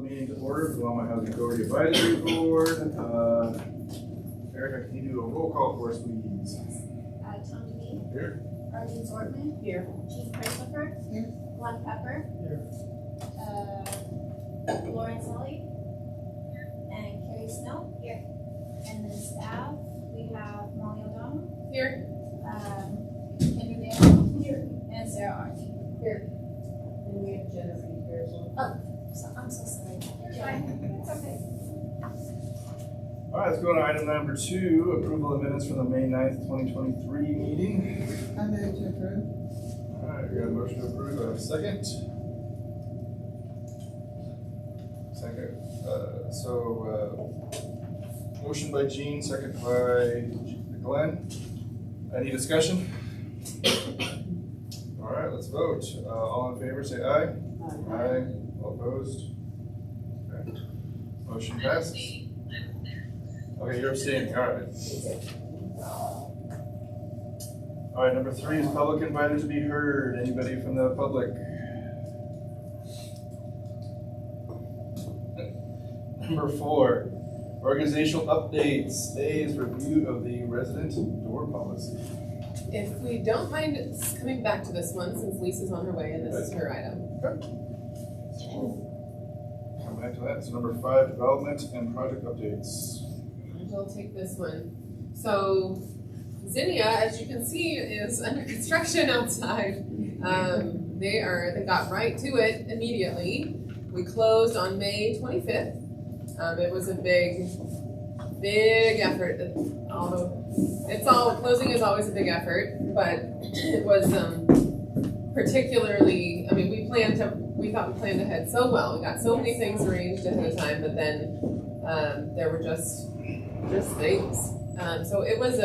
meeting to order for the Longmont Housing Authority Advisory Board. Erica, can you do a roll call for us, please? Tom DeVee. Here. Arlene Zortman. Here. Jean Christopher. Here. Glenn Pepper. Here. Lawrence Ellie. And Carrie Snow. Here. And then staff, we have Molly O'Donnell. Here. Kendra Dale. Here. And Sarah Archie. Here. And we have Jennifer here as well. So, I'm so sorry. You're fine. It's okay. All right, let's go to item number 2, approval of minutes from the May 9th, 2023 meeting. I move to approve. All right, we got a motion to approve. Do I have a second? Second. Motion by Jean, second by Glenn. Any discussion? All right, let's vote. All in favor, say aye. Aye. All opposed? Okay. Motion passes. Okay, you're abstaining. All right. All right, number 3 is public invited to be heard. Anybody from the public? Number 4, organizational updates. A is review of the resident door policy. If we don't mind coming back to this one, since Lisa's on her way and this is her item. Okay. Come back to that. So number 5, development and project updates. We'll take this one. So Zinnia, as you can see, is under construction outside. They got right to it immediately. We closed on May 25th. It was a big effort. Although closing is always a big effort, but it was particularly. I mean, we thought we planned ahead so well. We got so many things arranged ahead of time, but then there were just things. So it was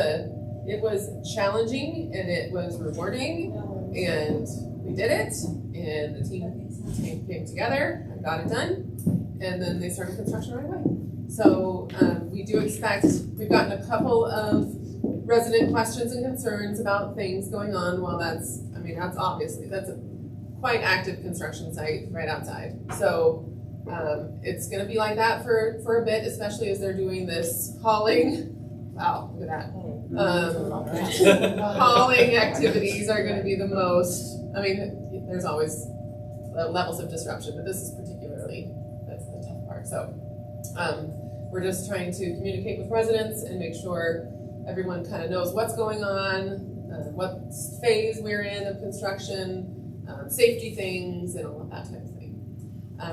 challenging and it was rewarding, and we did it, and the team came together and got it done, and then they started construction right away. So we do expect, we've gotten a couple of resident questions and concerns about things going on while that's a quite active construction site right outside. So it's going to be like that for a bit, especially as they're doing this hauling. Wow, look at that. Hauling activities are going to be the most, I mean, there's always levels of disruption, but this is particularly, that's the tough part. So we're just trying to communicate with residents and make sure everyone kind of knows what's going on, what phase we're in of construction, safety things, and all of that type of thing.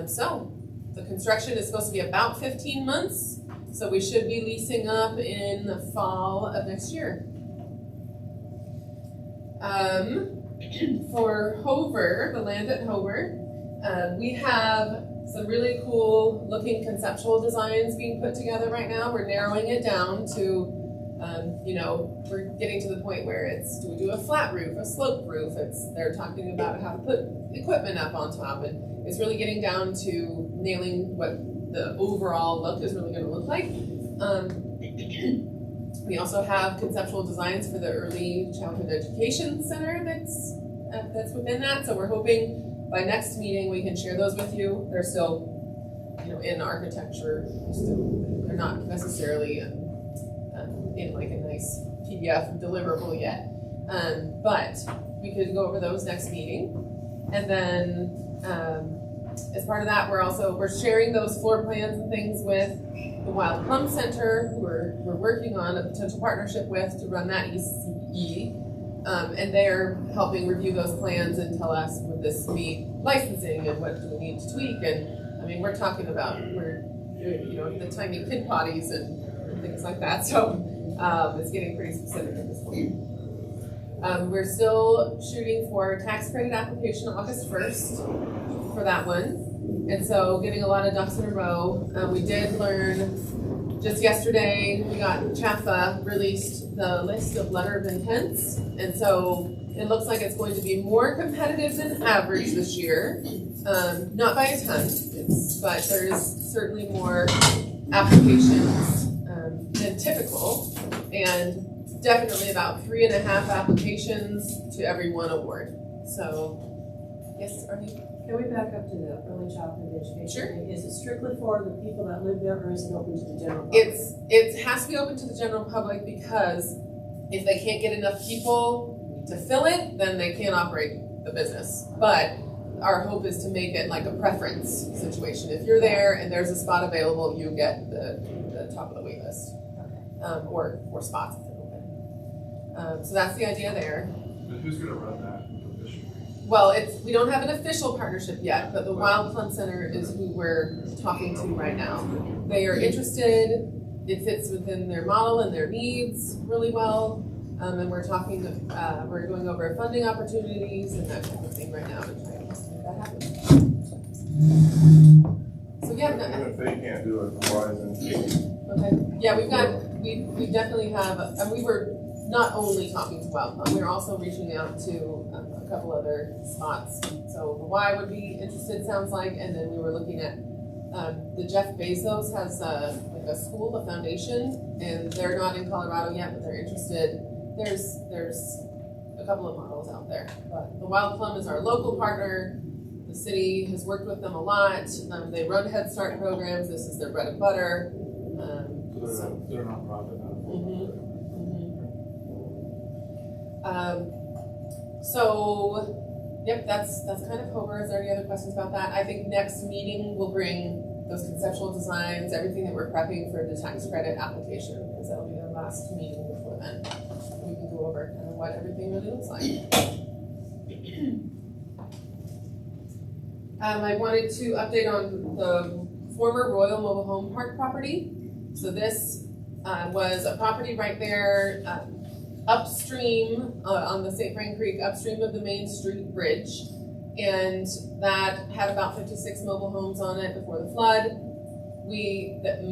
So the construction is supposed to be about 15 months, so we should be leasing up in the fall of next year. For Hover, the land at Hover, we have some really cool looking conceptual designs being put together right now. We're narrowing it down to, we're getting to the point where do we do a flat roof, a sloped roof? They're talking about how to put equipment up on top, and it's really getting down to nailing what the overall look is really going to look like. We also have conceptual designs for the Early Childhood Education Center that's within that. So we're hoping by next meeting we can share those with you. They're still, in architecture. They're not necessarily in like a nice PDF deliverable yet. But we could go over those next meeting. And then as part of that, we're sharing those floor plans and things with the Wild Plum Center, who we're working on a potential partnership with to run that ECE. And they're helping review those plans and tell us, would this meet licensing and what do we need to tweak? And I mean, we're talking about the tiny kid potties and things like that. So it's getting pretty specific at this point. We're still shooting for tax credit application August 1st for that one. And so getting a lot of ducks in a row. We did learn just yesterday, we got CHAFA released the list of letter of intents. And so it looks like it's going to be more competitive than average this year. Not by a ton, but there's certainly more applications than typical. And definitely about 3.5 applications to every one award. So, yes, Arnie? Can we back up to the early childhood education? Sure. thing? Is it strictly for the people that live there, or is it open to the general public? It has to be open to the general public because if they can't get enough people to fill it, then they can't operate the business. But our hope is to make it like a preference situation. If you're there and there's a spot available, you get the top of the wait list. Or spots if they're open. So that's the idea there. But who's gonna run that officially? Well, we don't have an official partnership yet, but the Wild Plum Center is who we're talking to right now. They are interested. It fits within their model and their needs really well. And we're talking, we're going over funding opportunities and that type of thing right now to try and make that happen. So yeah. Even if they can't do it, Verizon. Okay. Yeah, we definitely have, and we were not only talking to Wild Plum, we were also reaching out to a couple other spots. So the Y would be interested, sounds like, and then we were looking at the Jeff Bezos has like a school, a foundation, and they're not in Colorado yet, but they're interested. There's a couple of models out there, but the Wild Plum is our local partner. The city has worked with them a lot. They run Head Start programs. This is their bread and butter. So they're not profit. So, yep, that's kind of Homer. Is there any other questions about that? I think next meeting we'll bring those conceptual designs, everything that we're prepping for the tax credit application, because that'll be our last meeting before then. We can go over kind of what everything really looks like. I wanted to update on the former Royal Mobile Home Park property. So this was a property right there upstream on the St. Vrain Creek, upstream of the Main Street Bridge. And that had about 56 mobile homes on it before the flood.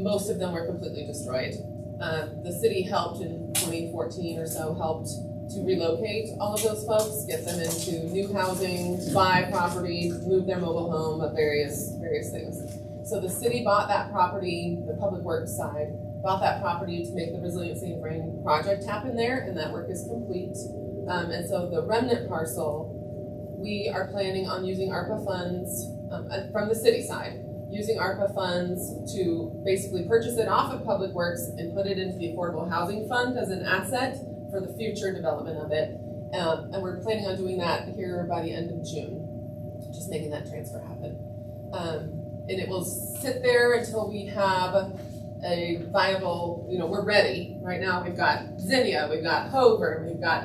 Most of them were completely destroyed. The city helped in 2014 or so, helped to relocate all of those folks, get them into new housing, buy property, move their mobile home, various things. So the city bought that property, the public works side, bought that property to make the Resilient St. Vrain project happen there, and that work is complete. And so the remnant parcel, we are planning on using ARPA funds from the city side, using ARPA funds to basically purchase it off of Public Works and put it into the Affordable Housing Fund as an asset for the future development of it. And we're planning on doing that here by the end of June, just making that transfer happen. And it will sit there until we have a viable, we're ready. Right now we've got Zinnia, we've got Hover, we've got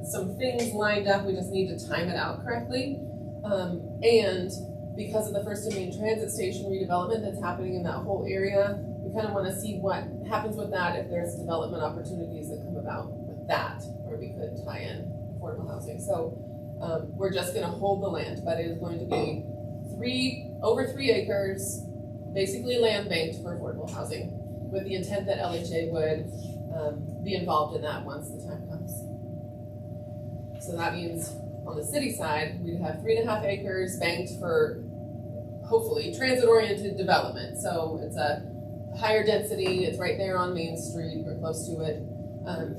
some things lined up, we just need to time it out correctly. And because of the First and Main Transit Station redevelopment that's happening in that whole area, we kind of want to see what happens with that, if there's development opportunities that come about with that, where we could tie in affordable housing. So we're just going to hold the land, but it is going to be over 3 acres, basically land banked for affordable housing, with the intent that LHA would be involved in that once the time comes. So that means on the city side, we'd have 3.5 acres banked for hopefully transit-oriented development. So it's a higher density, it's right there on Main Street, we're close to it.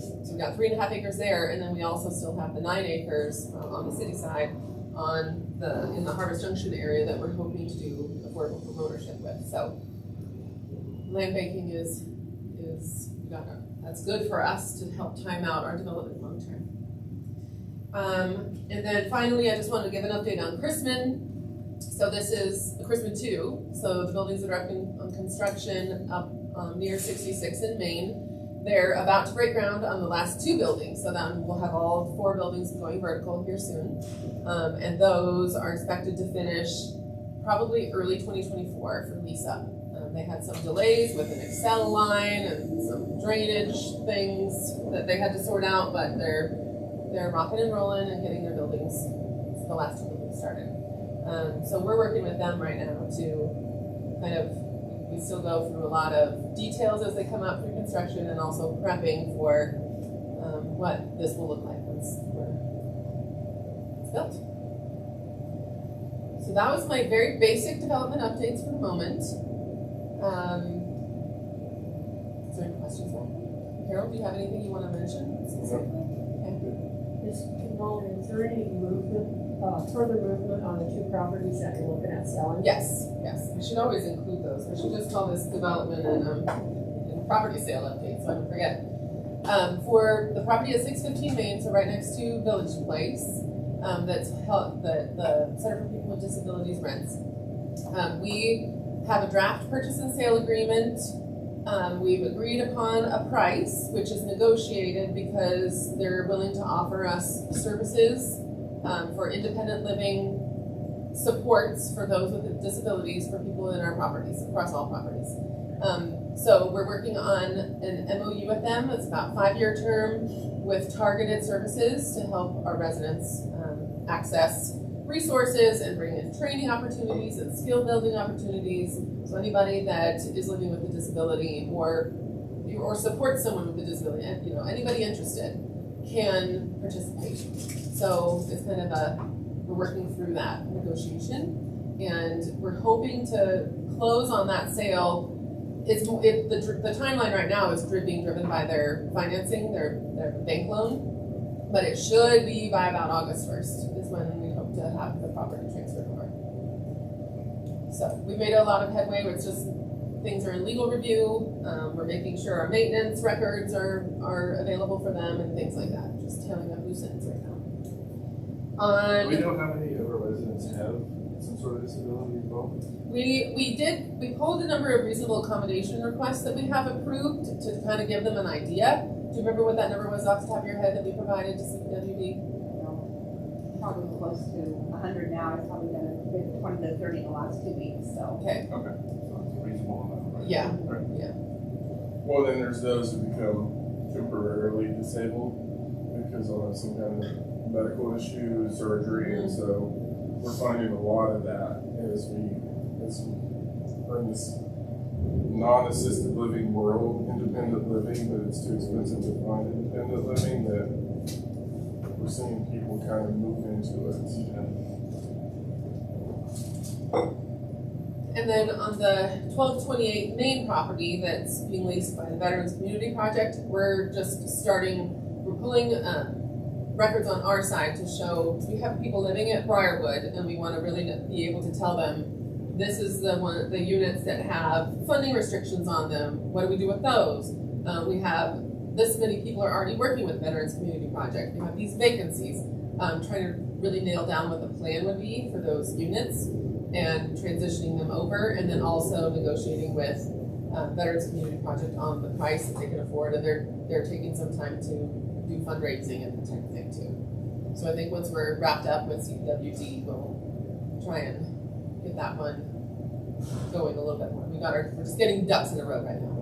So we've got 3.5 acres there, and then we also still have the 9 acres on the city side in the Harvest Junction area that we're hoping to do affordable homeownership with. So land banking that's good for us to help time out our development long term. And then finally, I just want to give an update on Chrisman. So this is Chrisman 2. So the buildings that are up on construction up near 66 in Maine. They're about to break ground on the last 2 buildings. So then we'll have all 4 buildings going vertical here soon. And those are expected to finish probably early 2024 for lease up. They had some delays with an Excel line and some drainage things that they had to sort out, but they're rocking and rolling and getting their buildings, the last 2 buildings started. So we're working with them right now to kind of, we still go through a lot of details as they come out through construction, and also prepping for what this will look like once it's built. So that was my very basic development updates for the moment. Is there any questions there? Harold, do you have anything you want to mention specifically? Okay. Is there any movement further movement on the two properties that you're looking at selling? Yes, we should always include those. I should just call this development and property sale update, so I don't forget. For the property at 615 Main, so right next to Village Place, that's the Center for People with Disabilities rents. We have a draft purchase and sale agreement. We've agreed upon a price, which is negotiated because they're willing to offer us services for independent living supports for those with disabilities for people in our properties, across all properties. So we're working on an MOU with them. It's about 5-year term with targeted services to help our residents access resources and bring in training opportunities and skill building opportunities. So anybody that is living with a disability or supports someone with a disability, anybody interested can participate. So it's kind of we're working through that negotiation, and we're hoping to close on that sale. The timeline right now is being driven by their financing, their bank loan, but it should be by about August 1st is when we hope to have the property transferred over. So we've made a lot of headway. It's just things are in legal review. We're making sure our maintenance records are available for them and things like that. Just telling them loose ends right now. Do we know how many of our residents have some sort of disability involved? We pulled a number of reasonable accommodation requests that we have approved to kind of give them an idea. Do you remember what that number was off the top of your head that we provided to CWD? Probably close to 100 now. It's probably been 20 to 30 in the last 2 weeks. So Okay. So it's a reasonable amount, right? Yeah. Right. Yeah. Well, then there's those who become temporarily disabled because of some kind of medical issue, surgery, and so we're finding a lot of that as we're in this non-assisted living world, independent living, but it's too expensive to find independent living, that we're seeing people kind of move into it. And then on the 1228 Main property that's being leased by the Veterans Community Project, we're pulling records on our side to show we have people living at Briarwood, and we want to really be able to tell them this is the units that have funding restrictions on them. What do we do with those? We have this many people are already working with Veterans Community Project. We have these vacancies. Trying to really nail down what the plan would be for those units and transitioning them over, and then also negotiating with Veterans Community Project on the price that they can afford, and they're taking some time to do fundraising and that type of thing too. So I think once we're wrapped up with CWD, we'll try and get that one going a little bit more. We're just getting ducks in a row right now.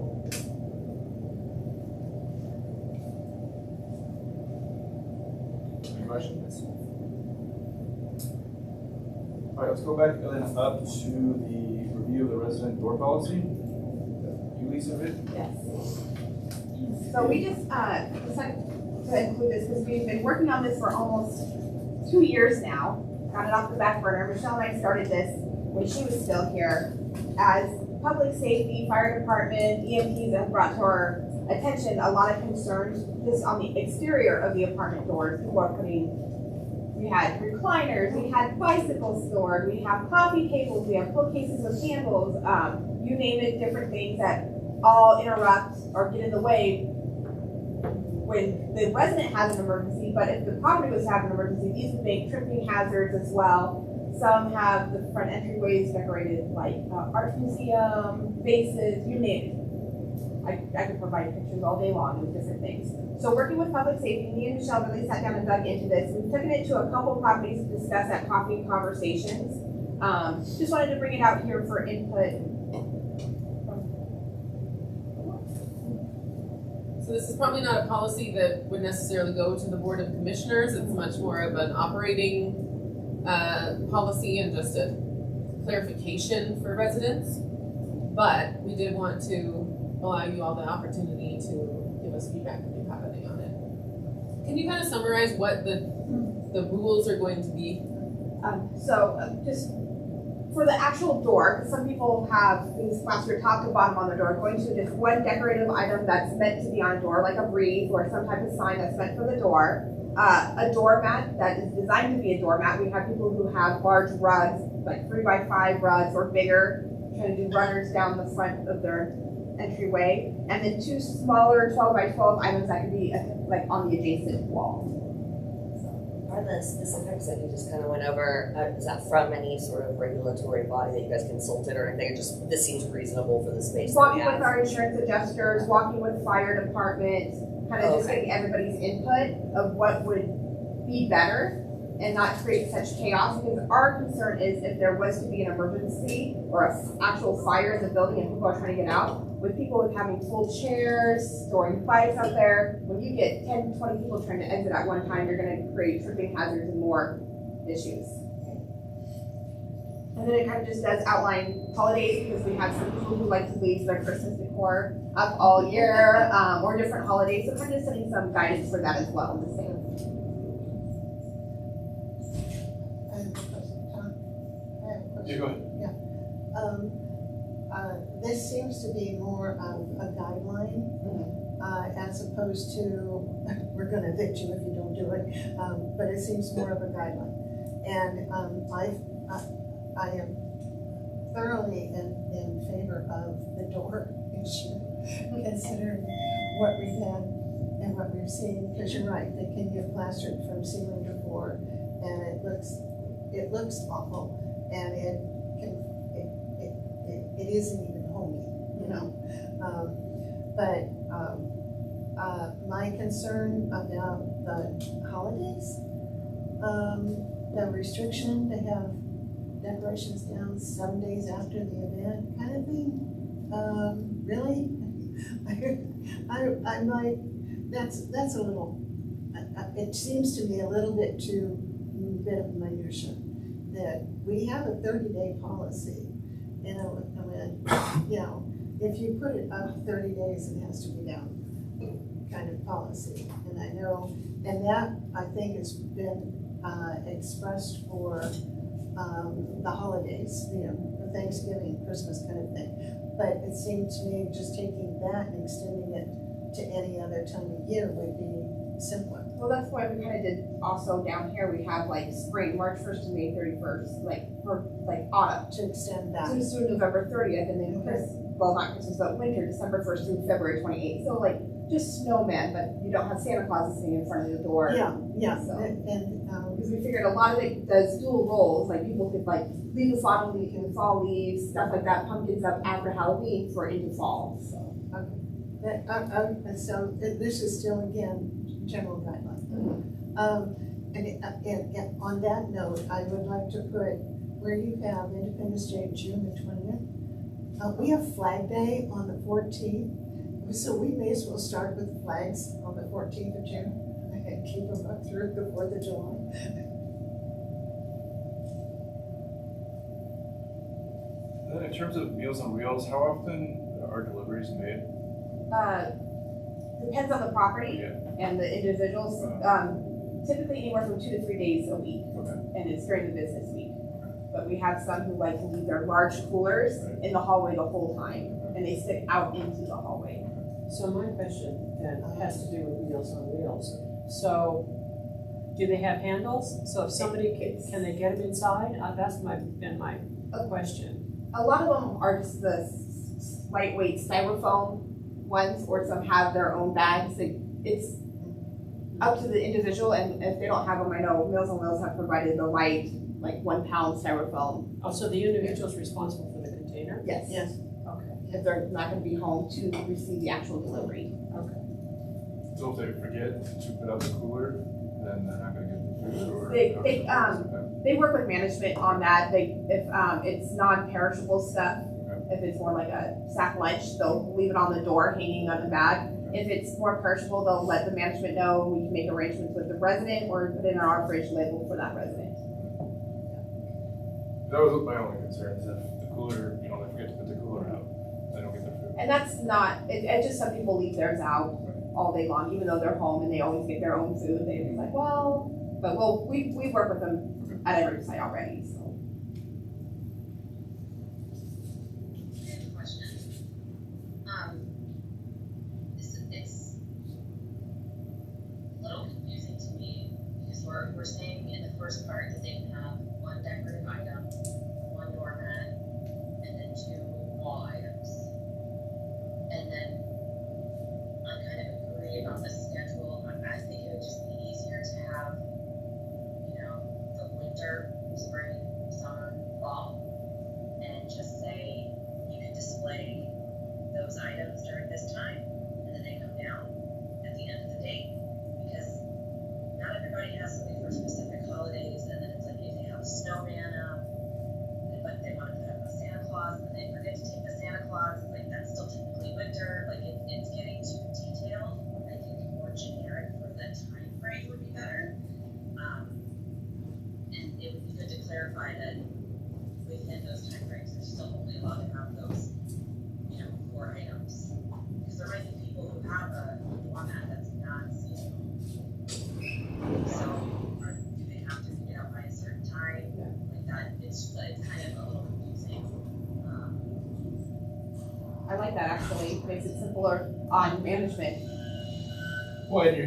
Any questions? All right, let's go back then up to the review of the resident door policy. You, Lisa, of it? yes. So we just decided to include this because we've been working on this for almost 2 years now. Got it off the back burner. Michelle and I started this when she was still here. As public safety, fire department, EMTs have brought to our attention a lot of concerns just on the exterior of the apartment doors. People are we had recliners, we had bicycles stored, we have coffee tables, we have bookcases with candles, you name it, different things that all interrupt or get in the way when the resident has an emergency. But if the property was to have an emergency, these would make tripping hazards as well. Some have the front entryways decorated like art museum, vases, you name it. I could provide pictures all day long of different things. So working with public safety, me and Michelle really sat down and dug into this. We've taken it to a couple properties to discuss at coffee conversations. Just wanted to bring it out here for input. So this is probably not a policy that would necessarily go to the Board of Commissioners. It's much more of an operating policy and just a clarification for residents. But we did want to allow you all the opportunity to give us feedback if you have any on it. Can you kind of summarize what the rules are going to be? Just for the actual door, because some people have things plastered top to bottom on their door, going to just one decorative item that's meant to be on a door, like a wreath or some type of sign that's meant for the door. a doormat that is designed to be a doormat. We have people who have large rugs, like 3x5 rugs or bigger, trying to do runners down the front of their entryway, and then 2 smaller 12x12 items that can be like on the adjacent wall. Are the specifics that you just kind of went over, is that from any sort of regulatory body that you guys consulted or anything? It just, this seems reasonable for the space that we Walking with have. our insurance adjusters, walking with fire department, kind of just Okay. getting everybody's input of what would be better and not create such chaos, because our concern is if there was to be an emergency or an actual fire in the building and people are trying to get out, with people with having full chairs, storing bikes out there, when you get 10, 20 people trying to exit at one time, you're gonna create tripping hazards and more issues. And then it kind of just does outline holidays, because we have some people who like to leave their Christmas decor up all year, or different holidays, so kind of setting some guidance for that as well in the same. I have a question, Tom. I have a question. You go ahead. This seems to be more of a guideline, as opposed to, we're gonna evict you if you don't do it, but it seems more of a guideline. And, I am thoroughly in favor of the door issue, considering what we've had and what we've seen, because you're right, they can get plastered from ceiling to floor, and it looks awful, and it isn't even homey, you know? My concern about the holidays, the restriction to have decorations down 7 days after the event kind of thing, really? I'm like, that's a little, it seems to me a little bit too bit of minutia, that we have a 30-day policy. You know, if you put it up 30 days, it has to be down kind of policy. And I know, and that I think has been expressed for the holidays, you know, for Thanksgiving, Christmas kind of thing. But it seemed to me just taking that and extending it to any other time of year would be simpler. Well, that's why we kind of did also down here, we have like spring, March 1st to May 31st, like for like autumn. To extend that. So just do November 30th, and then well, not Christmas, but winter, December 1st through February 28th. So like just snowmen, but you don't have Santa Claus sitting in front of the door. Yeah, So. and Because we figured a lot of it does dual roles, like people could like leave the autumn leaf and fall leaves, stuff like that, pumpkins up after Halloween for into fall, so. so this is still, again, general guideline. And on that note, I would like to put where you have Independence Day, June the 20th. We have Flag Day on the 14th, so we may as well start with flags on the 14th of June and keep them up through the 4th of July. Then in terms of Meals on Wheels, how often are deliveries made? Depends on the property Yeah. and the individuals, typically anywhere from 2 to 3 days a week, Okay. and it's during the business week. But we have some who like to leave their large coolers in the hallway the whole time, and they stick out into the hallway. So my question then has to do with Meals on Wheels. So, do they have handles? So if somebody can they get them inside? That's been my question. A lot of them are just the lightweight styrofoam ones, or some have their own bags. It's up to the individual, and if they don't have them, I know Meals on Wheels have provided the light, like 1 pound styrofoam. Oh, so the individual's responsible for the container? Yes. Yes. Okay, If they're not gonna be home to receive the actual delivery. okay. So if they forget to put out the cooler, then they're not gonna get the food or? They work with management on that. If it's non-perishable stuff, if it's more like a sack lunch, they'll leave it on the door hanging on the bag. If it's more perishable, they'll let the management know, and we can make arrangements with the resident or put it in our fridge label for that resident. That was my only concern, is if the cooler, they forget to put the cooler out, they don't get their food. And that's not, it's just some people leave theirs out all day long, even though they're home and they always get their own food. They're just like, well, but we work with them at every site already, so. Question. It's a little confusing to me I like that actually, makes it simpler on management. Well, and you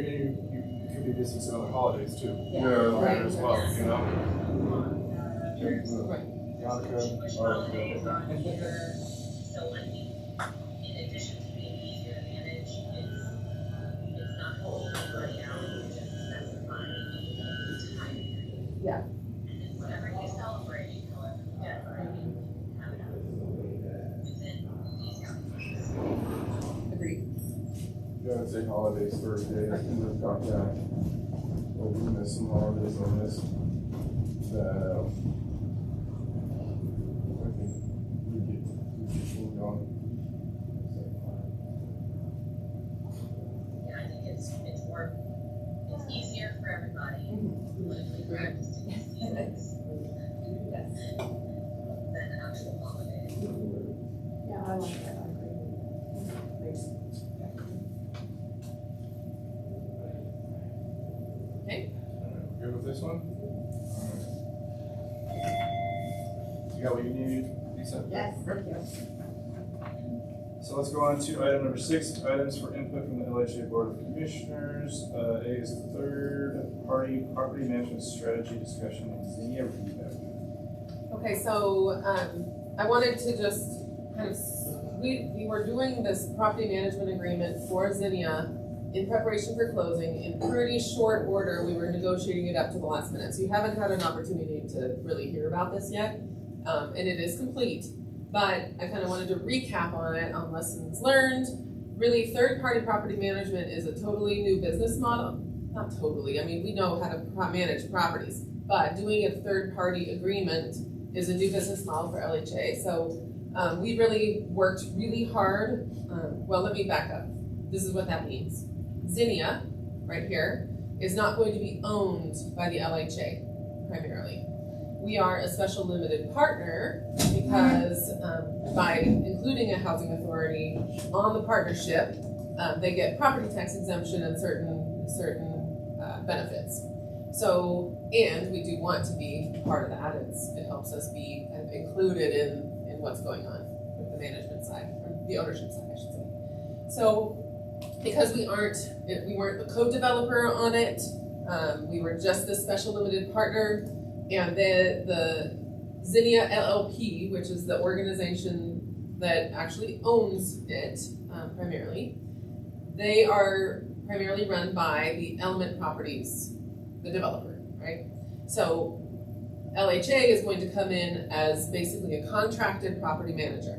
could be busy some other holidays too. Yeah, Right. As well, you know? Right. Hanukkah, So I think in addition to being easier to manage, it's not holding anybody out, it's just specifying the time period. Yeah. And then whatever you're celebrating, however you get, right, you have it within these guidelines. Agreed. Yeah, I'd say holidays Thursday, I think we've got that. Well, we missed some holidays on this. That, I think we get moved on. Yeah, I think it's easier for everybody when we practice to get seasons than actual holidays. Yeah, I like that, I agree. Makes sense. Good with this one? You got what you need, Lisa? Yes, thank you. So let's go on to item number 6, items for input from the LHA Board of Commissioners. A is third party property management strategy discussion and Zinnia feedback. Okay, so I wanted to just kind of, we were doing this property management agreement for Zinnia in preparation for closing. In pretty short order, we were negotiating it up to the last minute. So you haven't had an opportunity to really hear about this yet. And it is complete, but I kind of wanted to recap on it on lessons learned. Really, third-party property management is a totally new business model. Not totally, I mean, we know how to manage properties, but doing a third-party agreement is a new business model for LHA. So we really worked really hard. Well, let me back up. This is what that means. Zinnia, right here, is not going to be owned by the LHA primarily. We are a special limited partner because by including a housing authority on the partnership, they get property tax exemption and certain benefits. So, and we do want to be part of that. It helps us be kind of included in what's going on with the management side, or the ownership side, I should say. So, because we weren't the co-developer on it, we were just the special limited partner. And the Zinnia LLP, which is the organization that actually owns it primarily, they are primarily run by the Element Properties, the developer, right? So LHA is going to come in as basically a contracted property manager.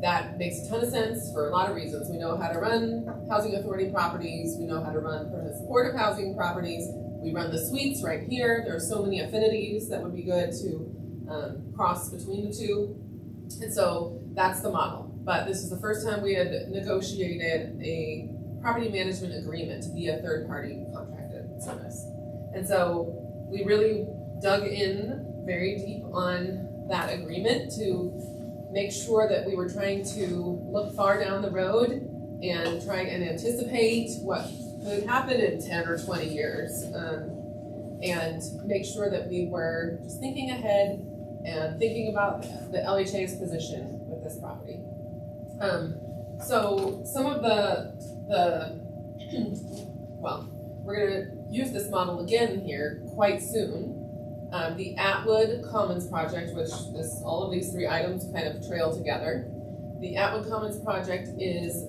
That makes a ton of sense for a lot of reasons. We know how to run housing authority properties, we know how to run permanent supportive housing properties. We run the suites right here. There are so many affinities that would be good to cross between the two. And so that's the model. But this is the first time we had negotiated a property management agreement to be a third-party contracted service. And so we really dug in very deep on that agreement to make sure that we were trying to look far down the road and try and anticipate what could happen in 10 or 20 years, and make sure that we were just thinking ahead and thinking about the LHA's position with this property. So some of well, we're gonna use this model again here quite soon. The Atwood Commons project, which all of these 3 items kind of trail together. The Atwood Commons project is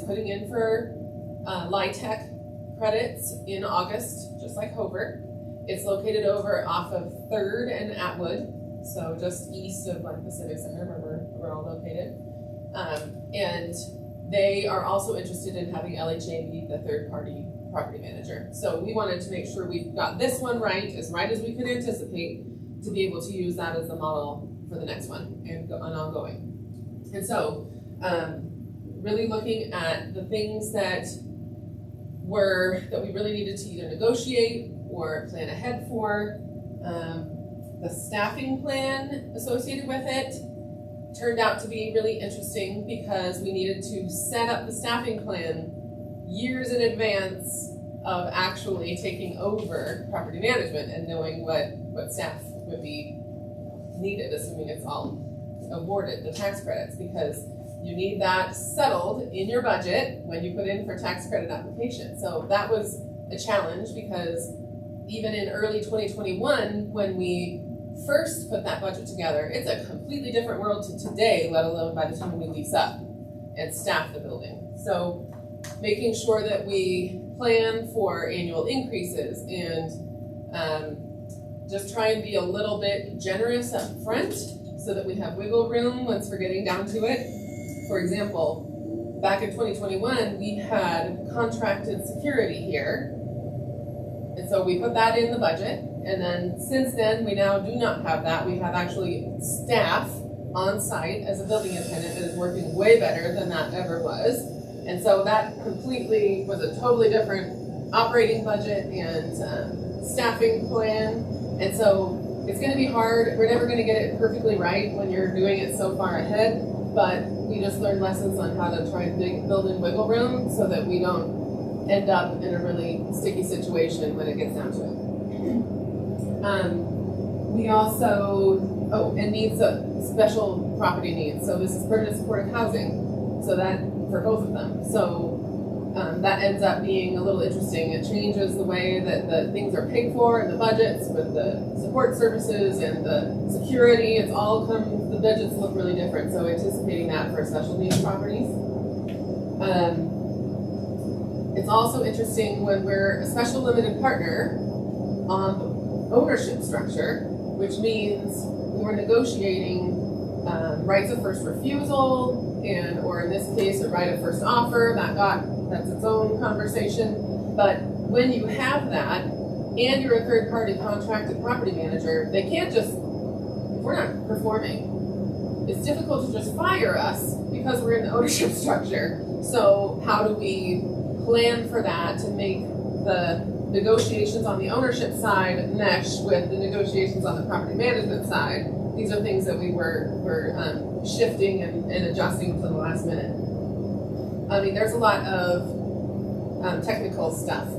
putting in for LIHTC credits in August, just like Hobart. It's located over off of 3rd and Atwood, so just east of like the Civic Center where we're all located. And they are also interested in having LHA be the third-party property manager. So we wanted to make sure we got this one right as we could anticipate to be able to use that as the model for the next one and ongoing. And so really looking at the things that we really needed to either negotiate or plan ahead for. The staffing plan associated with it turned out to be really interesting because we needed to set up the staffing plan years in advance of actually taking over property management and knowing what staff would be needed, assuming it's all awarded, the tax credits, because you need that settled in your budget when you put in for tax credit application. So that was a challenge because even in early 2021, when we first put that budget together, it's a completely different world to today, let alone by the time we lease up and staff the building. So making sure that we plan for annual increases and just try and be a little bit generous up front so that we have wiggle room once we're getting down to it. For example, back in 2021, we had contracted security here. And so we put that in the budget. And then since then, we now do not have that. We have actually staff on site as a building attendant that is working way better than that ever was. And so that completely was a totally different operating budget and staffing plan. And so it's going to be hard. We're never going to get it perfectly right when you're doing it so far ahead. But we just learned lessons on how to try and build in wiggle room so that we don't end up in a really sticky situation when it gets down to it. We also, and needs special property needs. So this is permanent supportive housing. So that for both of them. So that ends up being a little interesting. It changes the way that the things are paid for in the budgets with the support services and the security. It's all the budgets look really different. So anticipating that for special needs properties. It's also interesting when we're a special limited partner on the ownership structure, which means we're negotiating rights of first refusal, or in this case, a right of first offer. That's its own conversation. But when you have that, and you're a third-party contracted property manager, they can't just, if we're not performing, it's difficult to just fire us because we're in the ownership structure. So how do we plan for that to make the negotiations on the ownership side mesh with the negotiations on the property management side? These are things that we were shifting and adjusting to the last minute. I mean, there's a lot of technical stuff.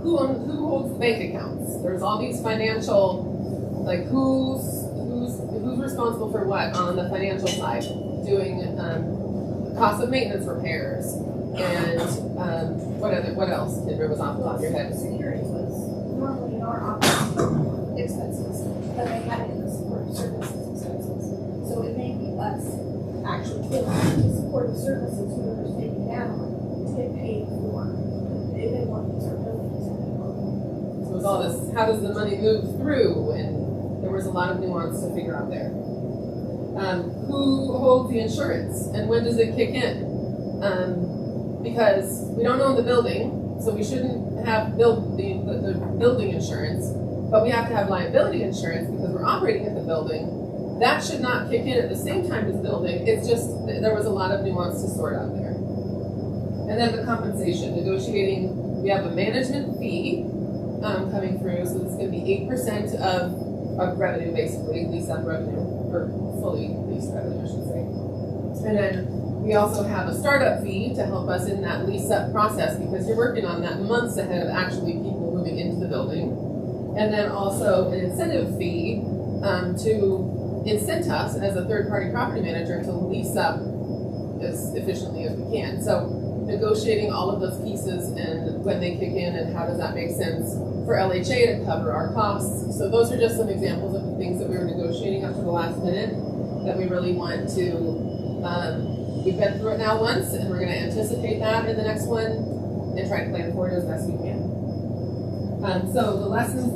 Who holds the bank accounts? There's all these financial, like who's responsible for what on the financial side, doing cost of maintenance repairs, and what else? Kendra was off the top of your head. Security was normally in our office expenses, but they had it in the support services expenses. So it may be us actually giving the support services whoever's taking down to get paid for. If they want to use our buildings. So it's all this, how does the money move through? And there was a lot of nuance to figure out there. Who holds the insurance and when does it kick in? Because we don't own the building, so we shouldn't have the building insurance, but we have to have liability insurance because we're operating at the building. That should not kick in at the same time as building. It's just, there was a lot of nuance to sort out there. And then the compensation, negotiating, we have a management fee coming through, so this is going to be 8% of revenue, basically, lease-up revenue, or fully leased revenue, I should say. And then we also have a startup fee to help us in that lease-up process because you're working on that months ahead of actually people moving into the building. And then also an incentive fee to incent us as a third-party property manager to lease up as efficiently as we can. So negotiating all of those pieces and when they kick in and how does that make sense for LHA to cover our costs. So those are just some examples of the things that we were negotiating up to the last minute that we really want to, we've been through it now once and we're going to anticipate that in the next one and try to plan for it as best we can. So the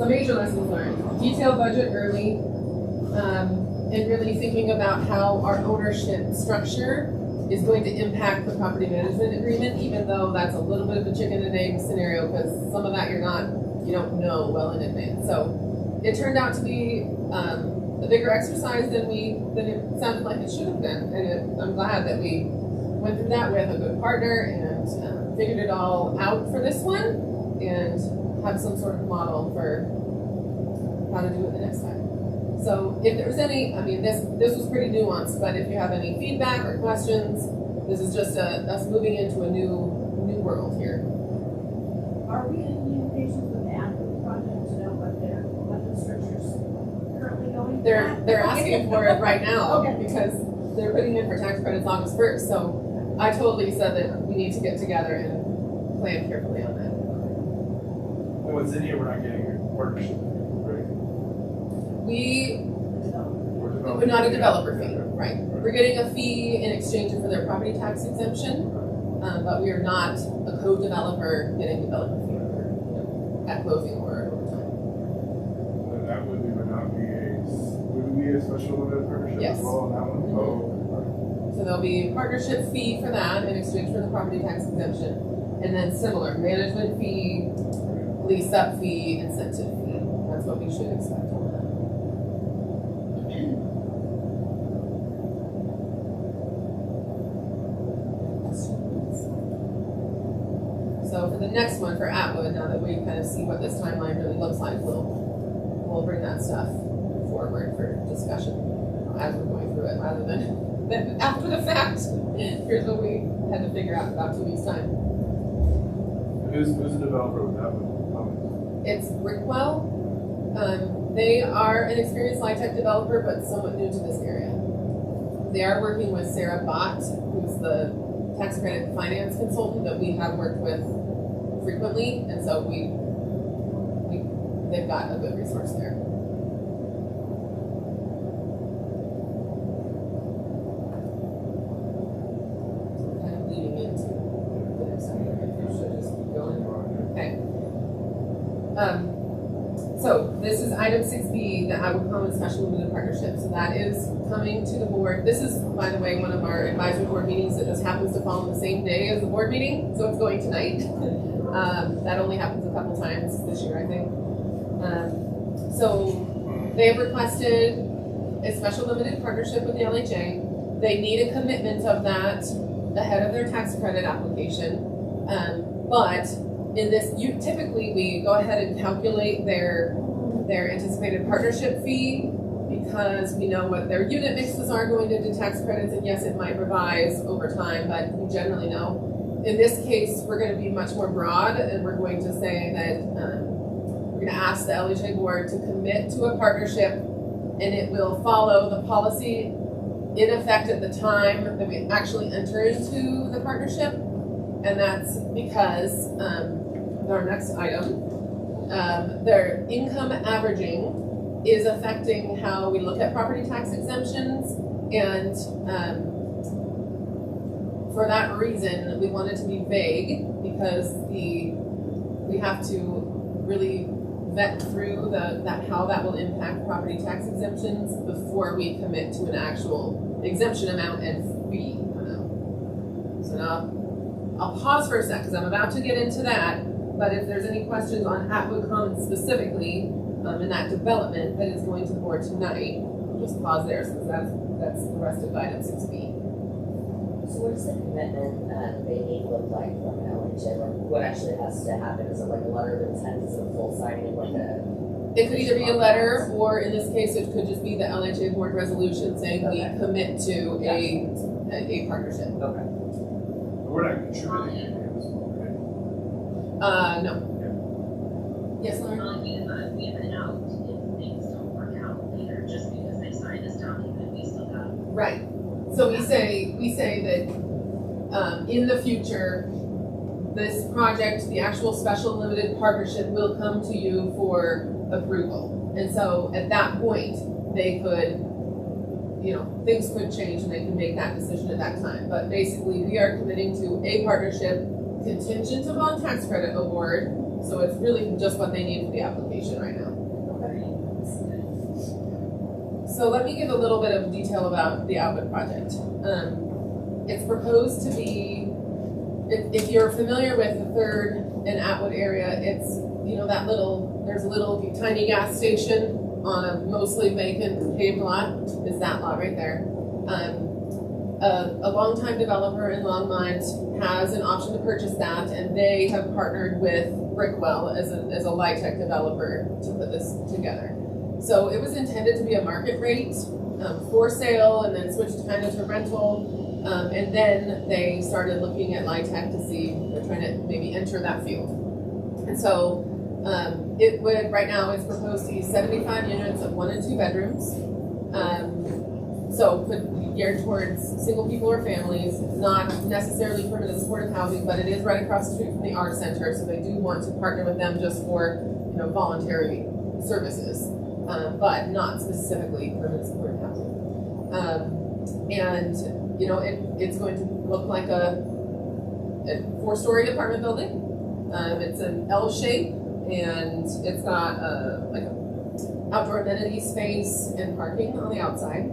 major lessons learned, detailed budget early, and really thinking about how our ownership structure is going to impact the property management agreement, even though that's a little bit of a chicken and egg scenario because some of that you don't know well in advance. So it turned out to be a bigger exercise than it sounded like it should have been, and I'm glad that we went through that with a good partner and figured it all out for this one and have some sort of model for how to do it the next time. So if there's any, this was pretty nuanced, but if you have any feedback or questions, this is just us moving into a new world here. Are we in communications with the Apple project to know what the structure's currently going? They're asking for it right now Okay. because they're putting in for tax credits August 1st, so I told Lisa that we need to get together and plan carefully on that. And with Zinnia, we're not getting a partnership, right? We're not a developer fee, right? We're getting a fee in exchange for their property tax exemption, but we are not a co-developer getting developer fee at closing or over time. And that would not be would we be a special limited partnership Yes. as well on that one? Mhm. Oh, So there'll be a partnership fee for that in exchange for the property tax exemption, and then similar management fee, lease up fee, incentive fee. That's what we should expect on that. So for the next one for Atwood, now that we kind of see what this timeline really looks like, we'll bring that stuff forward for discussion as we're going through it, rather than after the fact. Here's what we had to figure out in about 2 weeks' time. Who's the developer with that one? It's Brickwell. They are an experienced LIHTC developer, but somewhat new to this area. They are working with Sarah Bott, who's the tax credit finance consultant that we have worked with frequently, and so they've got a good resource there. Kind of leading into the next item. You should just keep going. Okay. So this is item 6B, the Atwood Commons Special Limited Partnership. So that is coming to the board. This is, by the way, one of our advisory board meetings that just happens to fall on the same day as the board meeting, so it's going tonight. That only happens a couple times this year, I think. So they have requested a special limited partnership with the LHA. They need a commitment of that ahead of their tax credit application. But in this, typically we go ahead and calculate their anticipated partnership fee because we know what their unit mixes are going into tax credits, and yes, it might revise over time, but we generally know. In this case, we're going to be much more broad, and we're going to say that we're going to ask the LHA board to commit to a partnership, and it will follow the policy in effect at the time that we actually enter into the partnership, and that's because our next item, their income averaging is affecting how we look at property tax exemptions, and for that reason, we wanted to be vague because we have to really vet through how that will impact property tax exemptions before we commit to an actual exemption amount and fee amount. So now I'll pause for a sec because I'm about to get into that. But if there's any questions on Atwood Commons specifically, in that development that is going to the board tonight, just pause there, since that's the rest of item 6B. So what does the commitment they need look like from an LHA? Or what actually has to happen? Is it like a letter of intent? Is it a full signing? Like It could either be a letter, or in this case, it could just be the LHA board resolution saying we commit to a partnership. Okay. We're not contributing anything at this point, right? No. Yes, Lauren? We have an out if things don't work out later, just because they signed this document, we still have. Right. So we say that in the future, this project, the actual special limited partnership, will come to you for approval. And so at that point, they could, things could change and they can make that decision at that time. But basically, we are committing to a partnership contingent upon tax credit award. So it's really just what they need for the application right now. So let me give a little bit of detail about the Atwood project. It's proposed to be, if you're familiar with the 3rd and Atwood area, it's, there's a little tiny gas station on a mostly vacant paved lot, is that lot right there. A longtime developer in Longmont has an option to purchase that, and they have partnered with Brickwell as a LIHTC developer to put this together. So it was intended to be a market rate for sale, and then switched kind of to rental, and then they started looking at LIHTC to see, they're trying to maybe enter that field. And so it would, right now it's proposed to be 75 units of 1 and 2 bedrooms. So geared towards single people or families, not necessarily permanent supportive housing, but it is right across the street from the art center, so they do want to partner with them just for, voluntary services, but not specifically permanent supportive housing. It's going to look like a 4-story apartment building. It's an L shape, and it's got like a outdoor amenity space and parking on the outside.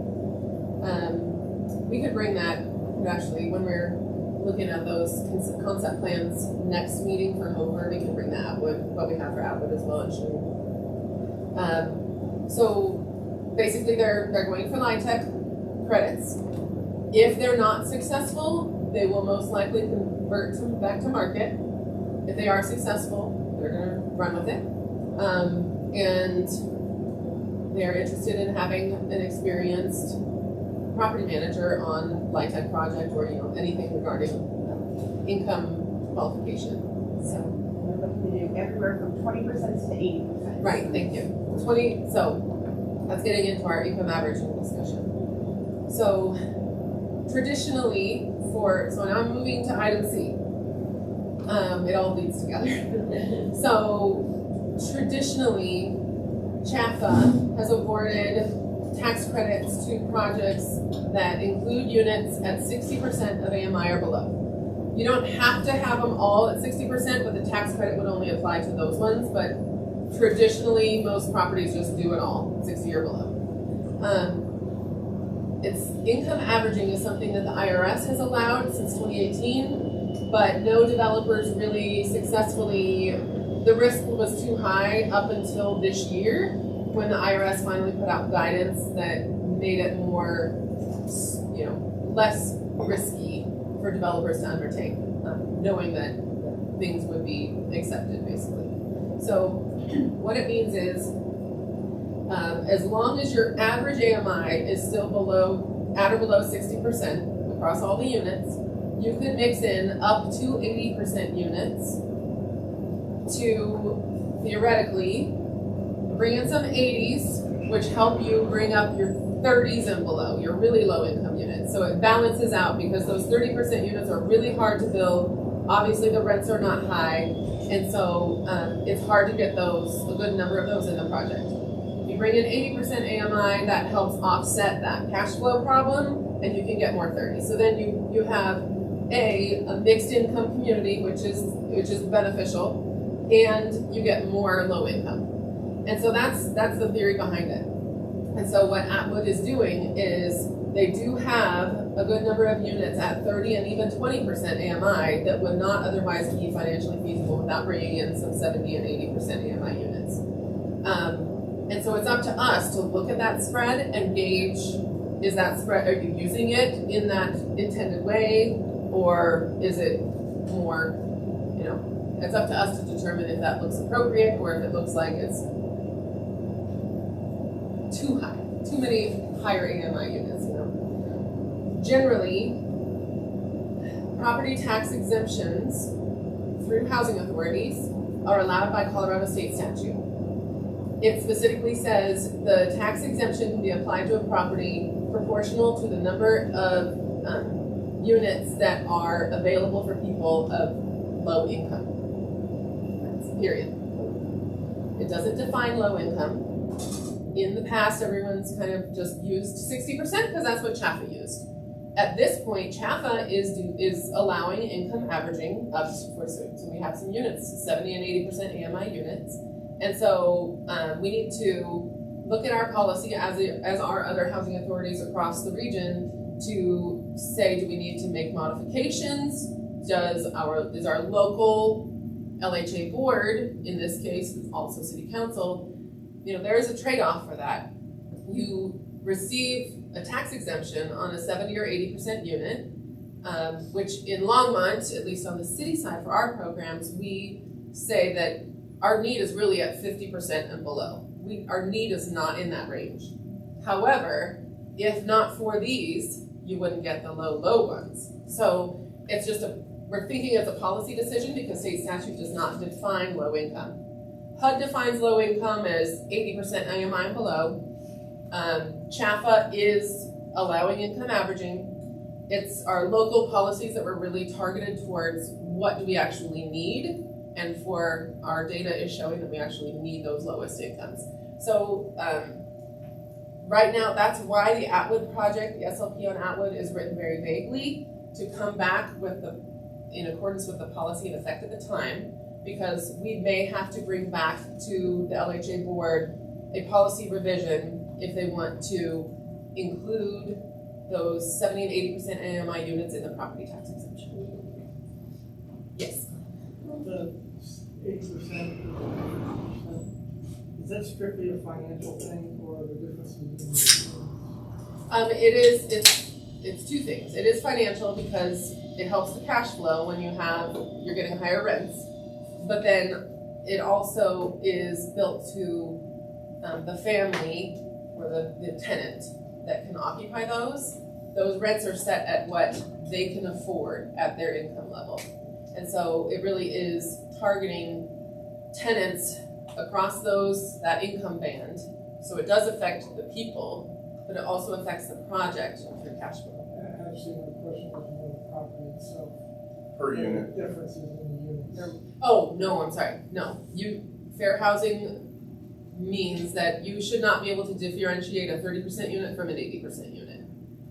We could bring that, actually, when we're looking at those concept plans next meeting for Homer, we can bring that Atwood, what we have for Atwood as well, and show. So basically they're going for LIHTC credits. If they're not successful, they will most likely convert back to market. If they are successful, they're gonna run with it. And they're interested in having an experienced property manager on LIHTC project or anything regarding income qualification. So we're looking to do everywhere from 20% to 80%. Right, thank you. 20. So that's getting into our income averaging discussion. So traditionally, so now I'm moving to item C. It all leads together. So traditionally, CHAFA has awarded tax credits to projects that include units at 60% of AMI or below. You don't have to have them all at 60%, but the tax credit would only apply to those ones. But traditionally, most properties just do it all, 60 or below. Income averaging is something that the IRS has allowed since 2018, but no developers really successfully. The risk was too high up until this year, when the IRS finally put out guidance that made it more, less risky for developers to undertake, knowing that things would be accepted, basically. So what it means is, as long as your average AMI is still at or below 60% across all the units, you could mix in up to 80% units to theoretically bring in some 80s, which help you bring up your 30s and below, your really low income units. So it balances out, because those 30% units are really hard to build. Obviously the rents are not high, and so it's hard to get a good number of those in the project. If you bring in 80% AMI, that helps offset that cash flow problem, and you can get more 30s. So then you have a mixed income community, which is beneficial, and you get more low income. And so that's the theory behind it. And so what Atwood is doing is they do have a good number of units at 30 and even 20% AMI that would not otherwise be financially feasible without bringing in some 70 and 80% AMI units. And so it's up to us to look at that spread and gauge, is that spread, are you using it in that intended way, or is it more, it's up to us to determine if that looks appropriate or if it looks like it's too high, too many higher AMI units, Generally, property tax exemptions through housing authorities are allowed by Colorado state statute. It specifically says the tax exemption can be applied to a property proportional to the number of units that are available for people of low income. That's period. It doesn't define low income. In the past, everyone's kind of just used 60% because that's what CHAFA used. At this point, CHAFA is allowing income averaging up to, so we have some units, 70 and 80% AMI units. And so we need to look at our policy as our other housing authorities across the region to say, do we need to make modifications? Is our local LHA board, in this case, also city council, there is a trade-off for that. You receive a tax exemption on a 70 or 80% unit, which in Longmont, at least on the city side for our programs, we say that our need is really at 50% and below. Our need is not in that range. However, if not for these, you wouldn't get the low ones. So it's just we're thinking it's a policy decision because state statute does not define low income. HUD defines low income as 80% AMI and below. CHAFA is allowing income averaging. It's our local policies that were really targeted towards what do we actually need, and for our data is showing that we actually need those lowest incomes. So right now, that's why the Atwood project, the SLP on Atwood, is written very vaguely to come back with in accordance with the policy in effect at the time, because we may have to bring back to the LHA board a policy revision if they want to include those 70 and 80% AMI units in the property tax exemption. Yes. The 80%, is that strictly a financial thing or the difference between? It's two things. It is financial because it helps the cash flow when you're getting higher rents, but then it also is built to the family or the tenant that can occupy those. Those rents are set at what they can afford at their income level. And so it really is targeting tenants across that income band. So it does affect the people, but it also affects the project through cash flow. Actually, my question was more the property itself. Per unit. Differences in the units. Oh, no, I'm sorry. No. Fair housing means that you should not be able to differentiate a 30% unit from an 80% unit.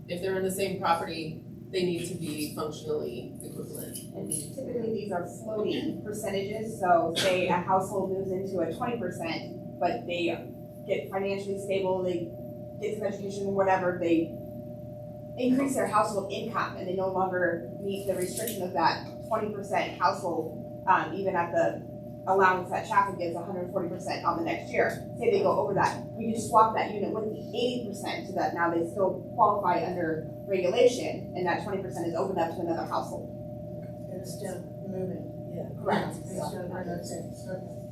If they're in the same property, they need to be functionally equivalent. And typically these are floating percentages, so say a household moves into a 20%, but they get financially stable, they get some education, whatever, they increase their household income and they no longer meet the restriction of that 20% household, even at the allowance that Chaffin gives 140% on the next year. Say they go over that, we can swap that unit with the 80% so that now they still qualify under regulation and that 20% is opened up to another household. Instead of moving, yeah. Correct.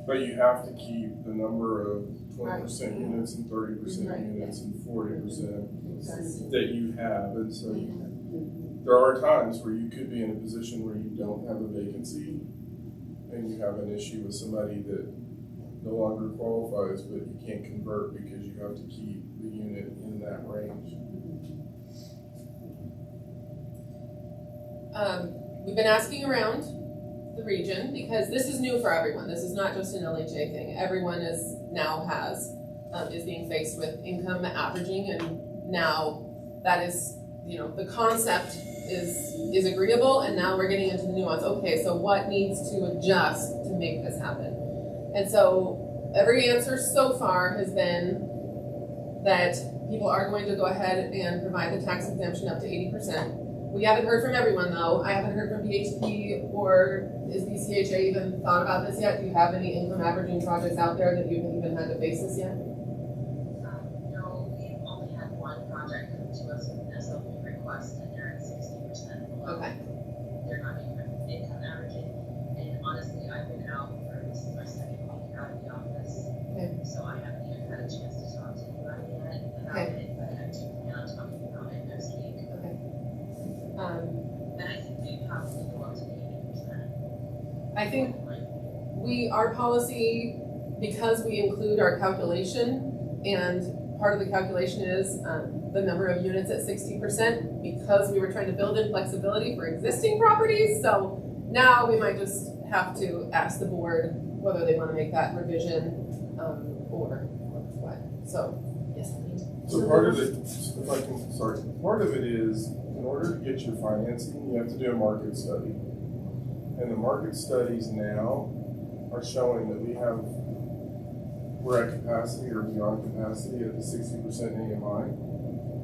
But you have to keep the number of 20% units and 30% units and 40% that you have. And so there are times where you could be in a position where you don't have a vacancy and you have an issue with somebody that no longer qualifies, but you can't convert because you have to keep the unit in that range. We've been asking around the region because this is new for everyone. This is not just an LHA thing. Everyone is being faced with income averaging, and now that is, the concept is agreeable, and now we're getting into the nuance. Okay, so what needs to adjust to make this happen? And so every answer so far has been that people are going to go ahead and provide the tax exemption up to 80%. We haven't heard from everyone though. I haven't heard from BHP or is BCHA even thought about this yet? Do you have any income averaging projects out there that you haven't even had to face this yet? No, we've only had one project come to us with an SLP request and they're at 60% below. Okay. They're not income averaging. And honestly, I've been out this is my second week out of the office. Okay. So I haven't even had a chance to talk to anybody yet about it, but I do plan on talking about it next week. Okay. And I think we probably go up to 80%. I think our policy, because we include our calculation, and part of the calculation is the number of units at 60%, because we were trying to build in flexibility for existing properties. So now we might just have to ask the board whether they want to make that revision or what. So, yes. So part of it, part of it is, in order to get your financing, you have to do a market study. And the market studies now are showing that we're at capacity or beyond capacity at the 60% AMI.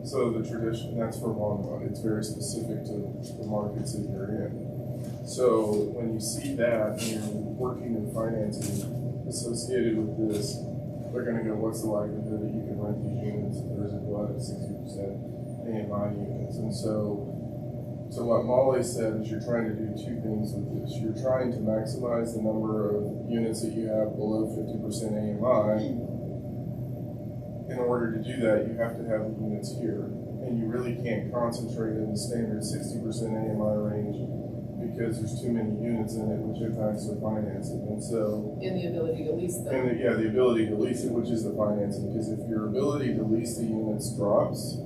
So the tradition, that's for Longmont, it's very specific to the markets that you're in. So when you see that and you're working in financing associated with this, they're gonna go, what's the likelihood that you can rent these units if there's a glut of 60% AMI units? And so what Molly said is you're trying to do two things with this. You're trying to maximize the number of units that you have below 50% AMI. In order to do that, you have to have the units here. And you really can't concentrate in the standard 60% AMI range because there's too many units in it, which impacts the financing. And so, And the ability to lease them. and the ability to lease it, which is the financing. Because if your ability to lease the units drops,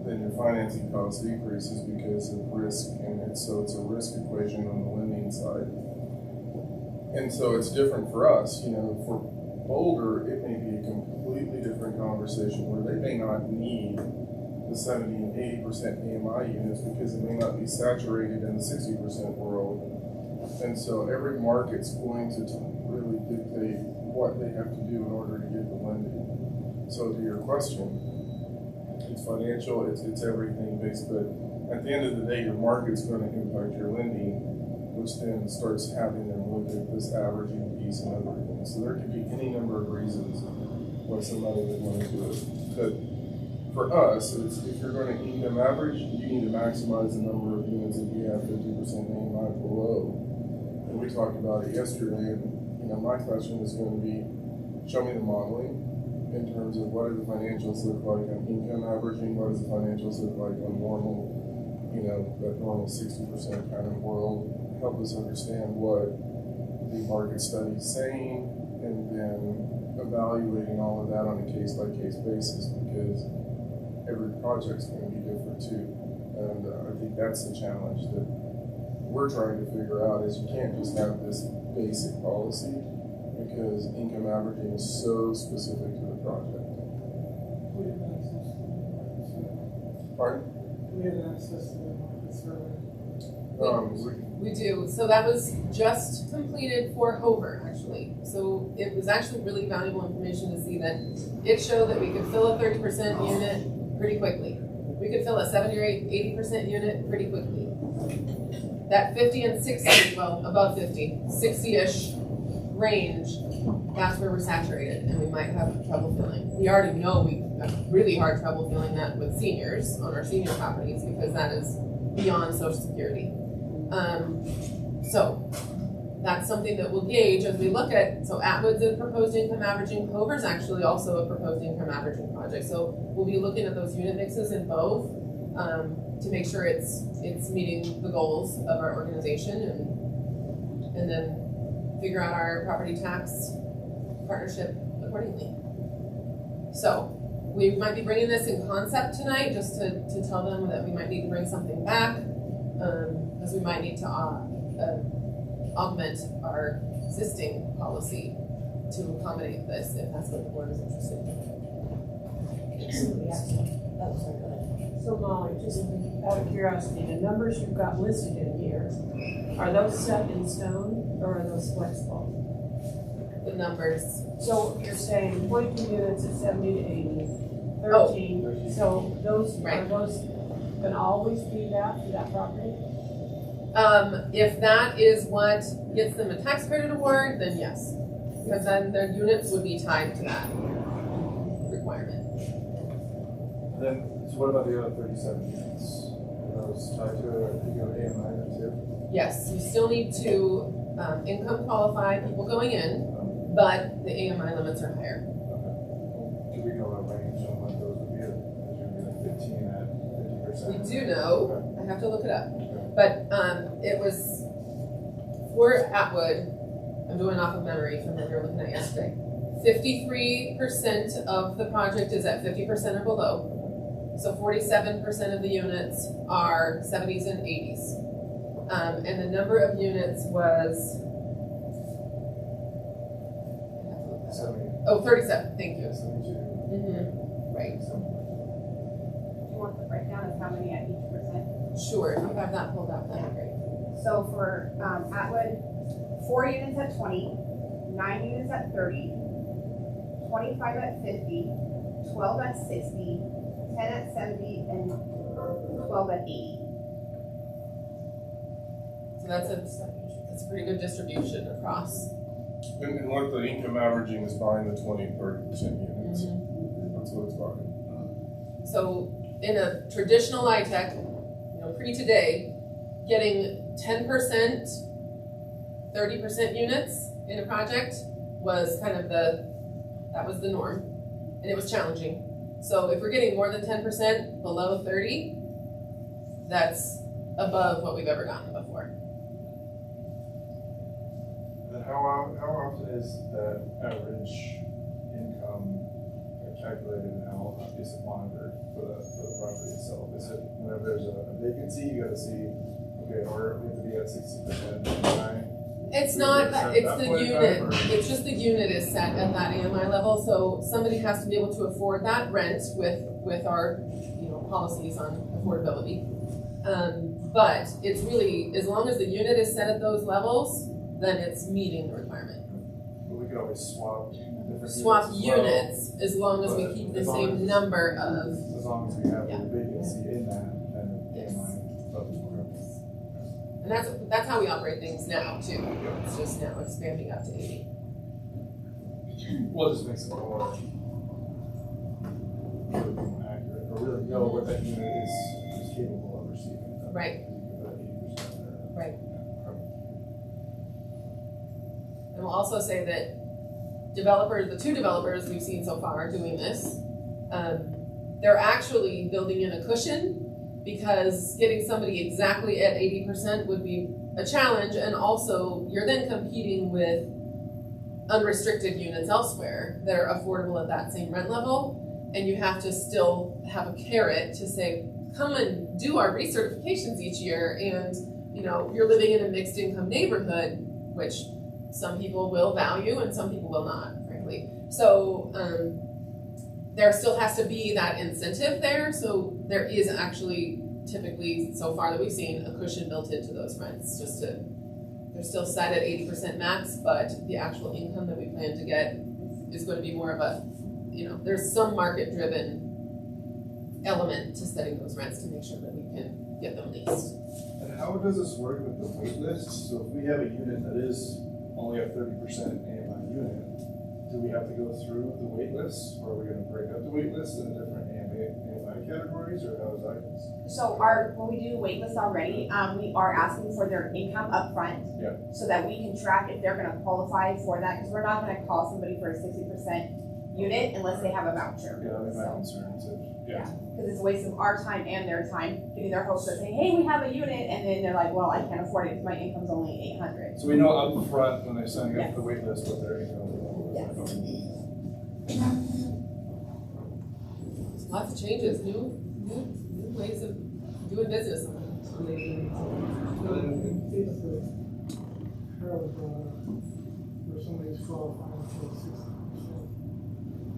then your financing cost decreases because of risk, and it's a risk equation on the lending side. And so it's different for us, for Boulder, it may be a completely different conversation where they may not need the 70 and 80% AMI units because it may not be saturated in the 60% world. And so every market's going to really dictate what they have to do in order to get the lending. So to your question, it's financial, it's everything based, but at the end of the day, your market's going to impact your lending, which then starts having them look at this averaging piece and everything. So there could be any number of reasons why somebody would want to do it. But for us, if you're going to income average, you need to maximize the number of units that you have 50% AMI below. And we talked about it yesterday, and my question is going to be, show me the modeling in terms of what do the financials look like on income averaging, what does the financials look like on normal, that normal 60% kind of world. Help us understand what the market study is saying, and then evaluating all of that on a case-by-case basis, because every project's going to be different too. And I think that's the challenge that we're trying to figure out, is you can't just have this basic policy, because income averaging is so specific to the project. We have access to the market survey. Pardon? We have access to the market survey. We do. So that was just completed for Hover, actually. So it was actually really valuable information to see that it showed that we could fill a 30% unit pretty quickly. We could fill a 70 or 80% unit pretty quickly. That 50 and 60, well, above 50, 60-ish range, that's where we're saturated, and we might have trouble filling. We already know we have really hard trouble filling that with seniors on our senior properties, because that is beyond Social Security. So that's something that we'll gauge as we look at, so Atwood's a proposed income averaging, Hover's actually also a proposed income averaging project. So we'll be looking at those unit mixes in both to make sure it's meeting the goals of our organization, and then figure out our property tax partnership accordingly. So we might be bringing this in concept tonight, just to tell them that we might need to bring something back, because we might need to augment our existing policy to accommodate this, if that's what the board is interested in. Oh, sorry, go ahead. So Molly, just out of curiosity, the numbers you've got listed in here, are those set in stone or are those flexible? The numbers. So you're saying 22 units at 70 to 80, 13, so those, Right. are those gonna always be that for that property? If that is what gets them a tax credit award, then yes, because then their units would be tied to that requirement. And then, so what about the other 37 units? Are those tied to AMI too? Yes, you still need to income qualify people going in, but the AMI limits are higher. Do we know what range on what those would be? Is it 15 at 50%? We do know, I have to look it up, but it was for Atwood, I'm doing off of memory from what we were looking at yesterday. 53% of the project is at 50% or below. So 47% of the units are 70s and 80s. And the number of units was, I have to look that up. 70. Oh, 37, thank you. 72. Right, Do you want the breakdown of how many at each percent? sure, if you have that pulled up, that'd be great. So for Atwood, 4 units at 20, 9 units at 30, 25 at 50, 12 at 60, 10 at 70, and 12 at 80. So that's a pretty good distribution across. And what the income averaging is buying the 20-30% units. That's what it's buying. So in a traditional iTech, pre-today, getting 10%, 30% units in a project was kind of that was the norm, and it was challenging. So if we're getting more than 10% below 30, that's above what we've ever gotten before. Then how often is that average income calculated and how is it monitored for the property itself? Is it whenever there's a vacancy, you gotta see, okay, or we have to be at 60%, It's not, Set it's that the point in unit, time, or- it's just the unit is set at that AMI level, so somebody has to be able to afford that rent with our, policies on affordability. But it's really, as long as the unit is set at those levels, then it's meeting the requirement. But we could always swap different Swap units as well, units, as long as we but keep the as long same as- number of, As long as we have Yeah. the vacancy in that, then Yes. AMI level. and that's how we operate things now too. It's just now expanding up to 80. Well, it just makes it more really more accurate, or really know what that unit is capable of receiving. Right. That 80% there. Right. Yeah. And we'll also say that the two developers we've seen so far doing this, they're actually building in a cushion because getting somebody exactly at 80% would be a challenge, and also you're then competing with unrestricted units elsewhere that are affordable at that same rent level, and you have to still have a carrot to say, come and do our recertifications each year, and you're living in a mixed income neighborhood, which some people will value and some people will not, frankly. So there still has to be that incentive there. So there is actually typically, so far that we've seen, a cushion built into those rents. They're still set at 80% max, but the actual income that we plan to get is going to be more of a, there's some market-driven element to setting those rents to make sure that we can get them leased. And how does this work with the wait list? So if we have a unit that is only a 30% AMI unit, do we have to go through the wait list, or are we gonna break up the wait list into different AMI categories, or how is that? So when we do wait lists already, we are asking for their income upfront. Yeah. So that we can track if they're gonna qualify for that, because we're not gonna call somebody for a 60% unit unless they have a voucher. Yeah, that's my So, concern, is yeah, because it's a waste of our time and their time, getting their hopes up saying, hey, we have a unit, and then they're like, well, I can't afford it because my income's only 800. So we know up front when they're signing up for the wait list what their income Yes. Lots of changes, new ways of doing business. So in case of where somebody's qualifying for 60%,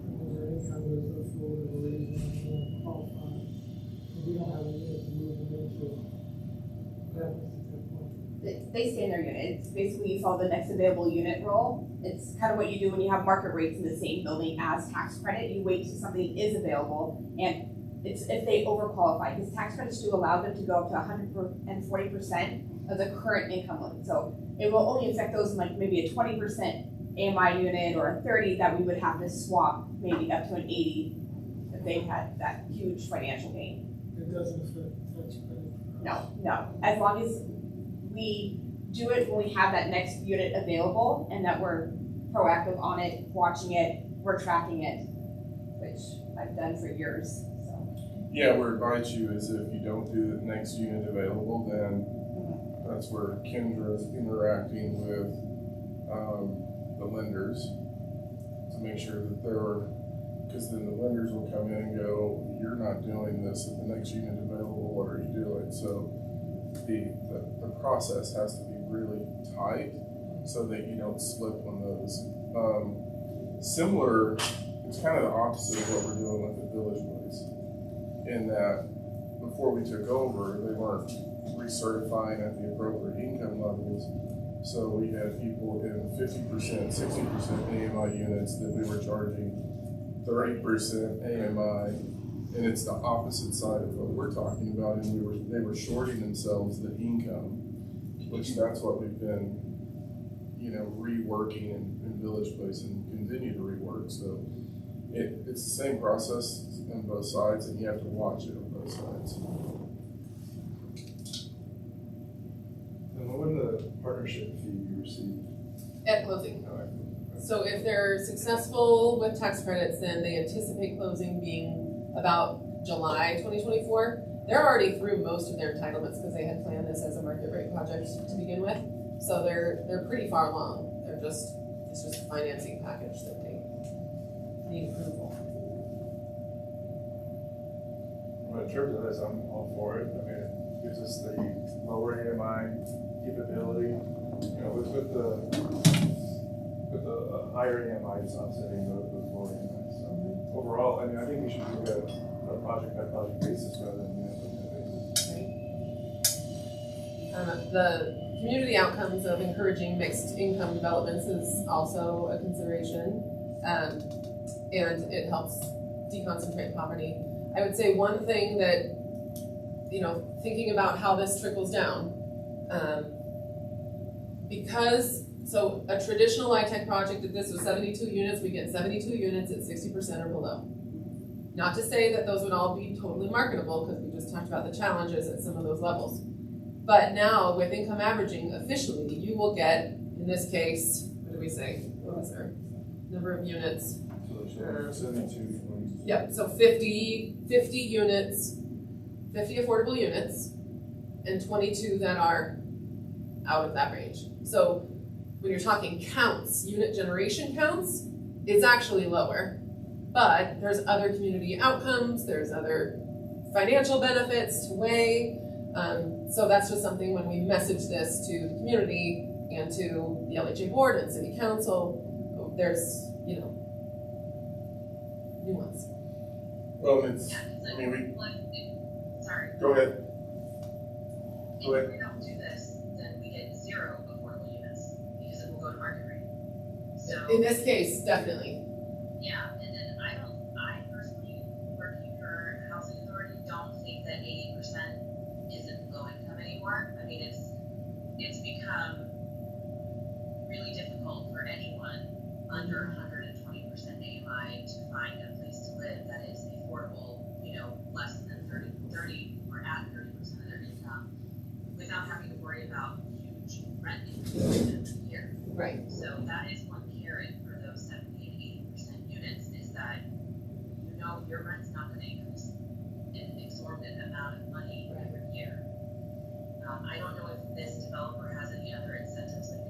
and their income is up for whatever reason, and qualify, and we don't have a unit to move them into, what happens at that point? They stay in their unit. It's basically, you follow the next available unit rule. It's kind of what you do when you have market rates in the same building as tax credit. You wait till something is available, and it's if they overqualify, because tax credits do allow them to go up to 140% of the current income limit. So it will only affect those in like maybe a 20% AMI unit or a 30 that we would have to swap maybe up to an 80 if they had that huge financial gain. It doesn't affect tax credit. No. As long as we do it when we have that next unit available and that we're proactive on it, watching it, we're tracking it, which I've done for years, so. Yeah, where it bites you is if you don't do the next unit available, then that's where Kendra is interacting with the lenders to make sure that because then the lenders will come in and go, you're not doing this at the next unit available, what are you doing? So the process has to be really tight so that you don't slip on those. Similar, it's kind of the opposite of what we're doing with the Village Boys, in that before we took over, they weren't recertifying at the appropriate income levels. So we had people in 50%, 60% AMI units that we were charging 30% AMI, and it's the opposite side of what we're talking about, and they were shorting themselves the income, which that's what we've been, reworking in Village Place and continue to rework. So it's the same process on both sides, and you have to watch it on both sides. And what would the partnership fee you receive? At closing. So if they're successful with tax credits, then they anticipate closing being about July 2024. They're already through most of their entitlements because they had planned this as a market rate project to begin with. So they're pretty far along. It's just a financing package that they need approval. in terms of this, I'm all for it. I mean, it gives us the lower AMI capability, you know, with the higher AMI, it's offsetting the lower AMI. So overall, I mean, I think we should look at a project by project basis rather than unit basis. The community outcomes of encouraging mixed income developments is also a consideration, and it helps deconcentrate poverty. I would say one thing that, you know, thinking about how this trickles down, so a traditional LIHTC project, if this was 72 units, we get 72 units at 60% or below. Not to say that those would all be totally marketable, because we just talked about the challenges at some of those levels. But now, with income averaging, officially, you will get, in this case, what did we say? What was our number of units? 72. Yep, so 50 units, 50 affordable units, and 22 that are out of that range. So when you're talking counts, unit generation counts, it's actually lower. But there's other community outcomes, there's other financial benefits to weigh. So that's just something when we message this to the community and to the LHA board and city council, there's, you know, nuance. Well, it's, Yeah, I mean, sorry. go ahead. If we don't do this, then we get 0 affordable units because it will go to market rate. So, In this case, definitely. yeah, and then I personally, working for housing authority, don't think that 80% isn't low income anymore. I mean, it's become really difficult for anyone under 120% AMI to find a place to live that is affordable, you know, less than 30 or at 30% of their income, without having to worry about huge rent increases here. Right. So that is one carrot for those 70 and 80% units, is that, you know, your rent's not going to increase an exorbitant amount of money every year. I don't know if this developer has any other incentives, like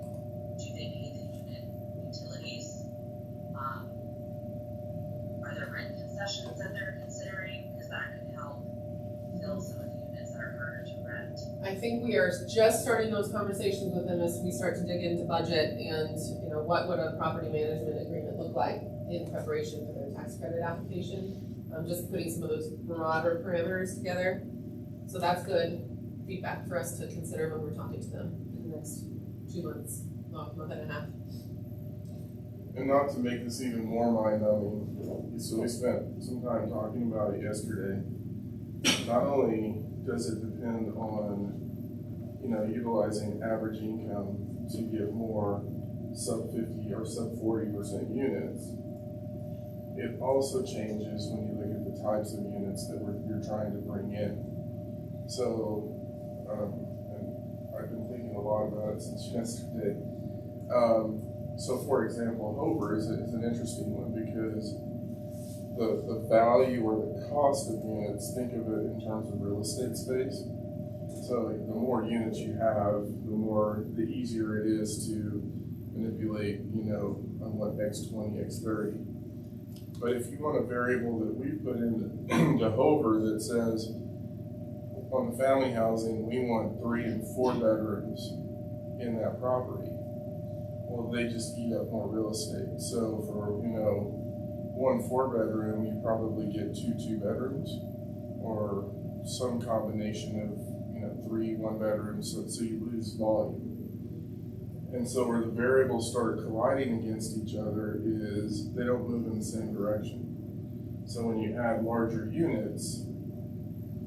do they pay the unit utilities? Are there rent concessions that they're considering? Because that could help fill some of the units that are harder to rent. I think we are just starting those conversations with them as we start to dig into budget and, you know, what would a property management agreement look like in preparation for their tax credit application. Just putting some of those broader parameters together. So that's good feedback for us to consider when we're talking to them in the next 2 months, month and a half. And not to make this even more mind-numbing, so we spent some time talking about it yesterday. Not only does it depend on, you know, utilizing average income to get more sub 50 or sub 40% units, it also changes when you look at the types of units that you're trying to bring in. So, and I've been thinking a lot about it since yesterday. So for example, Hover is an interesting one because the value or the cost of units, think of it in terms of real estate space. So the more units you have, the easier it is to manipulate, you know, on what X20, X30. But if you want a variable that we put into Hover that says, on the family housing, we want 3 and 4 bedrooms in that property. Well, they just eat up more real estate. So for, you know, 1 4-bedroom, you probably get 2 2-bedrooms, or some combination of, you know, 3 1-bedrooms, so you lose volume. And so where the variables start colliding against each other is they don't move in the same direction. So when you add larger units,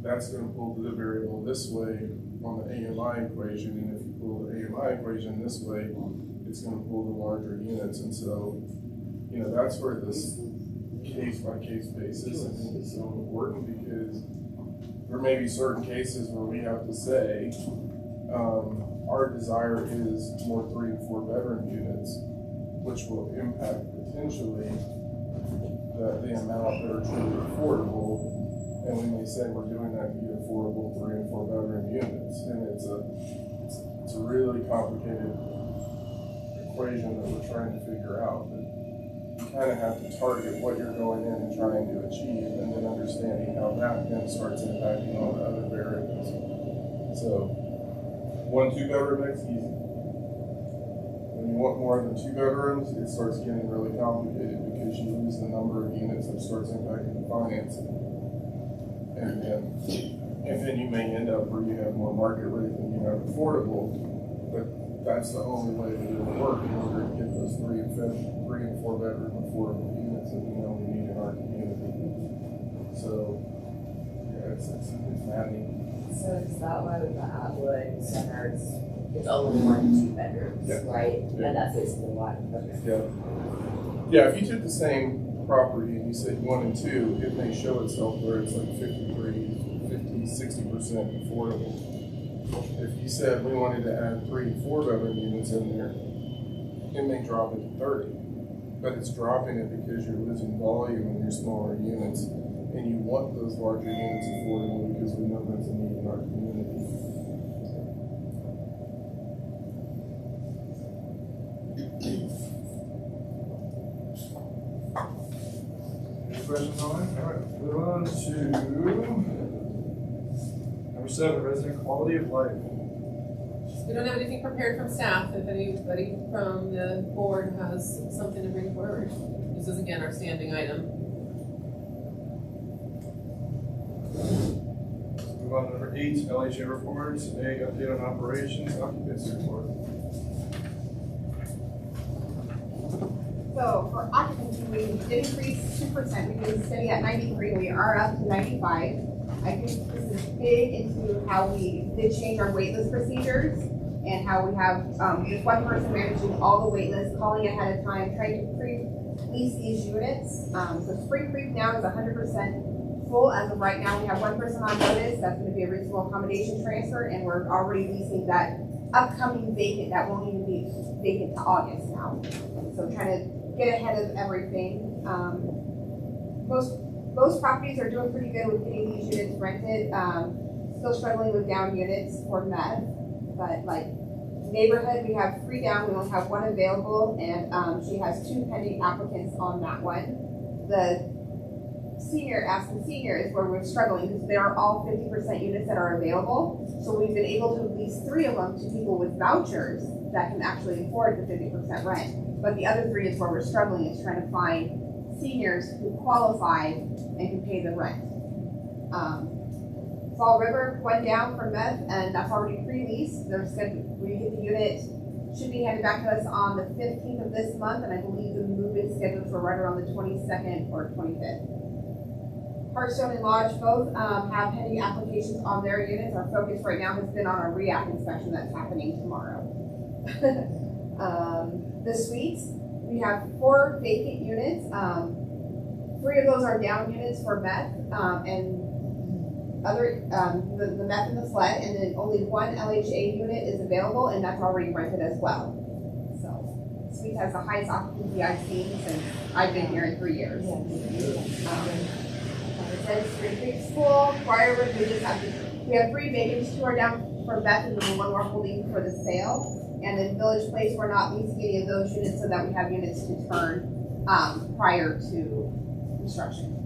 that's going to pull the variable this way on the AMI equation, and if you pull the AMI equation this way, it's going to pull the larger units. And so, you know, that's where this case-by-case basis, I think, is so important, because there may be certain cases where we have to say, our desire is more 3 and 4 bedroom units, which will impact potentially the amount that are truly affordable. And we may say we're doing that to get affordable 3 and 4 bedroom units, and it's a really complicated equation that we're trying to figure out. But you kind of have to target what you're going in and trying to achieve, and then understanding how that then starts impacting on the other variables. So, 1 2-bedroom makes it easy. When you want more than 2 bedrooms, it starts getting really complicated because you lose the number of units that starts impacting the financing. And then you may end up where you have more market rate than you have affordable, but that's the only way that it will work in order to get those 3 and 4 bedroom affordable units that we know we need in our community. So, yeah, it's maddening. So is that why with the Atwood Center, it's only 1 2 bedrooms, Yeah. right? Yeah. And that's basically why. Okay. Yeah, if you took the same property and you said 1 and 2, it may show itself where it's like 60% affordable. If you said we wanted to add 3 and 4 bedroom units in there, it may drop it to 30. But it's dropping it because you're losing volume in your smaller units, and you want those larger units affordable because we know that's a need in our community. Any questions on it? All right, move on to number 7, resident quality of life. We don't have anything prepared from staff. If anybody from the board has something to bring forward. This is again our standing item. Move on to number 8, LHA reports. A, update on operations, occupancy report. So for occupancy, we did increase 2%. We've been steady at 93. We are up to 95. I think this is big into how we did change our waitlist procedures and how we have just one person managing all the waitlists, calling ahead of time, trying to pre-lease these units. So Spring Creek now is 100% full. As of right now, we have one person on notice. That's going to be a reasonable accommodation transfer, and we're already leasing that upcoming vacant that won't even be vacant to August now. So trying to get ahead of everything. Most properties are doing pretty good with getting these units rented. Still struggling with down units for meth, but like neighborhood, we have 3 down. We only have 1 available, and she has 2 pending applicants on that one. The senior is where we're struggling because they are all 50% units that are available. So we've been able to lease 3 of them to people with vouchers that can actually afford the 50% rent. But the other 3 is where we're struggling, is trying to find seniors who qualify and can pay the rent. Fall River, 1 down for meth, and that's already pre-leased. They're scheduled, we get the unit, should be handed back to us on the 15th of this month, and I believe the move-in scheduled for right around the 22nd or 25th. Hearthstone and Lodge both have pending applications on their units. Our focus right now has been on our REAC inspection that's happening tomorrow. The suites, we have 4 vacant units. 3 of those are down units for meth and other the meth and the sled, and then only 1 LHA unit is available, and that's already rented as well. So suite has the highest occupancy I've seen since I've been here in 3 years. It says Spring Creek School, Briarwood, we have 3 vacants, 2 are down for meth, and then 1 we're holding for the sale. And then Village Place, we're not leasing any of those units so that we have units to turn prior to construction.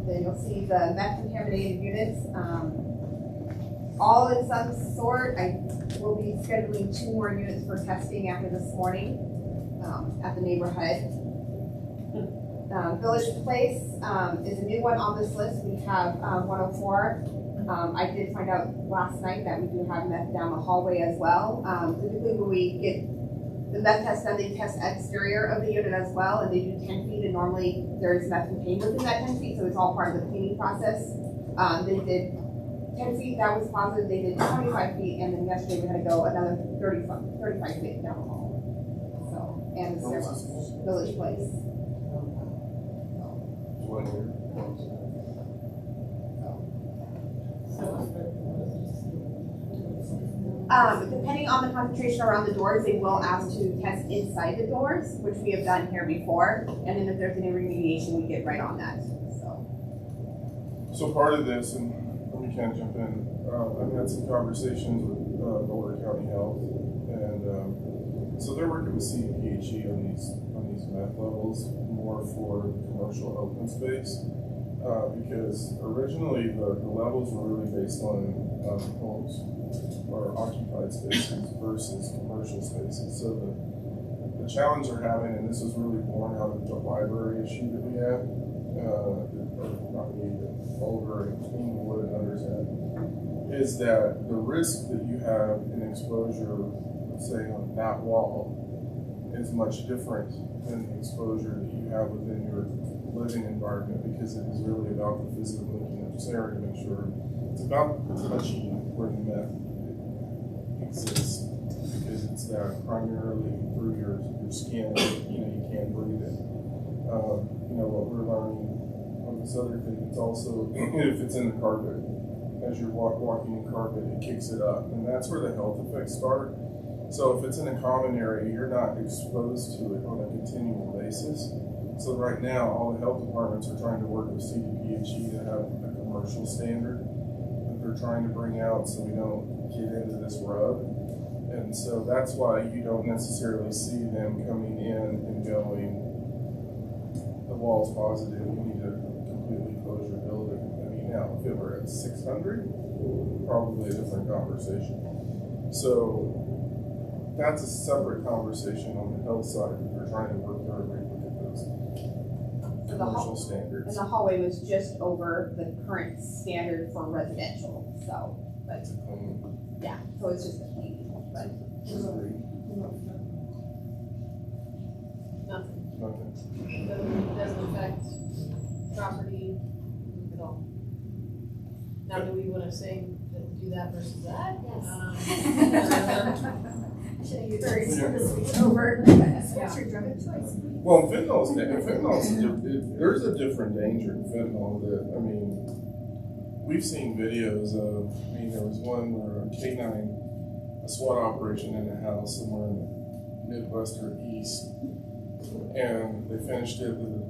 Then you'll see the meth contaminated units, all in some sort. I will be scheduling 2 more units for testing after this morning at the neighborhood. Village Place is a new one on this list. We have 104. I did find out last night that we do have meth down the hallway as well. Typically when we get the meth test done, they test exterior of the unit as well, and they do 10 feet, and normally there is meth contained within that 10 feet, so it's all part of the cleaning process. They did 10 feet, that was positive. They did 25 feet, and then yesterday we had to go another 35 feet down the hall. So, and the stairwell, Village Place. Depending on the concentration around the doors, they will ask to test inside the doors, which we have done here before. And then if there's any remediation, we get right on that. So part of this, and let me kind of jump in, I've had some conversations with Boulder County Health, and so So they're working with CDPHE on these meth levels more for commercial open space. Because originally the levels were really based on homes or occupied spaces versus commercial spaces. So the challenge they're having, and this was really born out of the library issue that we had, not we, but Oliver and Inglewood and others had, is that the risk that you have in exposure, let's say on that wall, is much different than the exposure that you have within your living environment, because it is really about the physical linking of Sarah to make sure it's about touching where the meth exists, because it's that primarily through your skin. You can't breathe it. What we're learning on this other thing, it's also if it's in the carpet, as you're walking in carpet, it kicks it up, and that's where the health effects start. So if it's in a common area, you're not exposed to it on a continual basis. So right now, all the health departments are trying to work with CDPHE to have a commercial standard that they're trying to bring out so we don't get into this rub. And so that's why you don't necessarily see them coming in and going, the wall's positive, you need to completely close your building. I mean, now, if it were at 600, probably a different conversation. So that's a separate conversation on the health side that they're trying to work through and look at those commercial standards. And the hallway was just over the current standard for residential, so, but, It's a clean. yeah, so it's just a cleaning, but. Nothing. Doesn't affect property at all. Now, do we wanna say, do that versus that? Should very service over. What's your drug of choice? Well, fentanyl's there's a different danger in fentanyl that, I mean, we've seen videos of, there was one where a SWAT operation in a house somewhere in the Midwest or East, and they finished it with the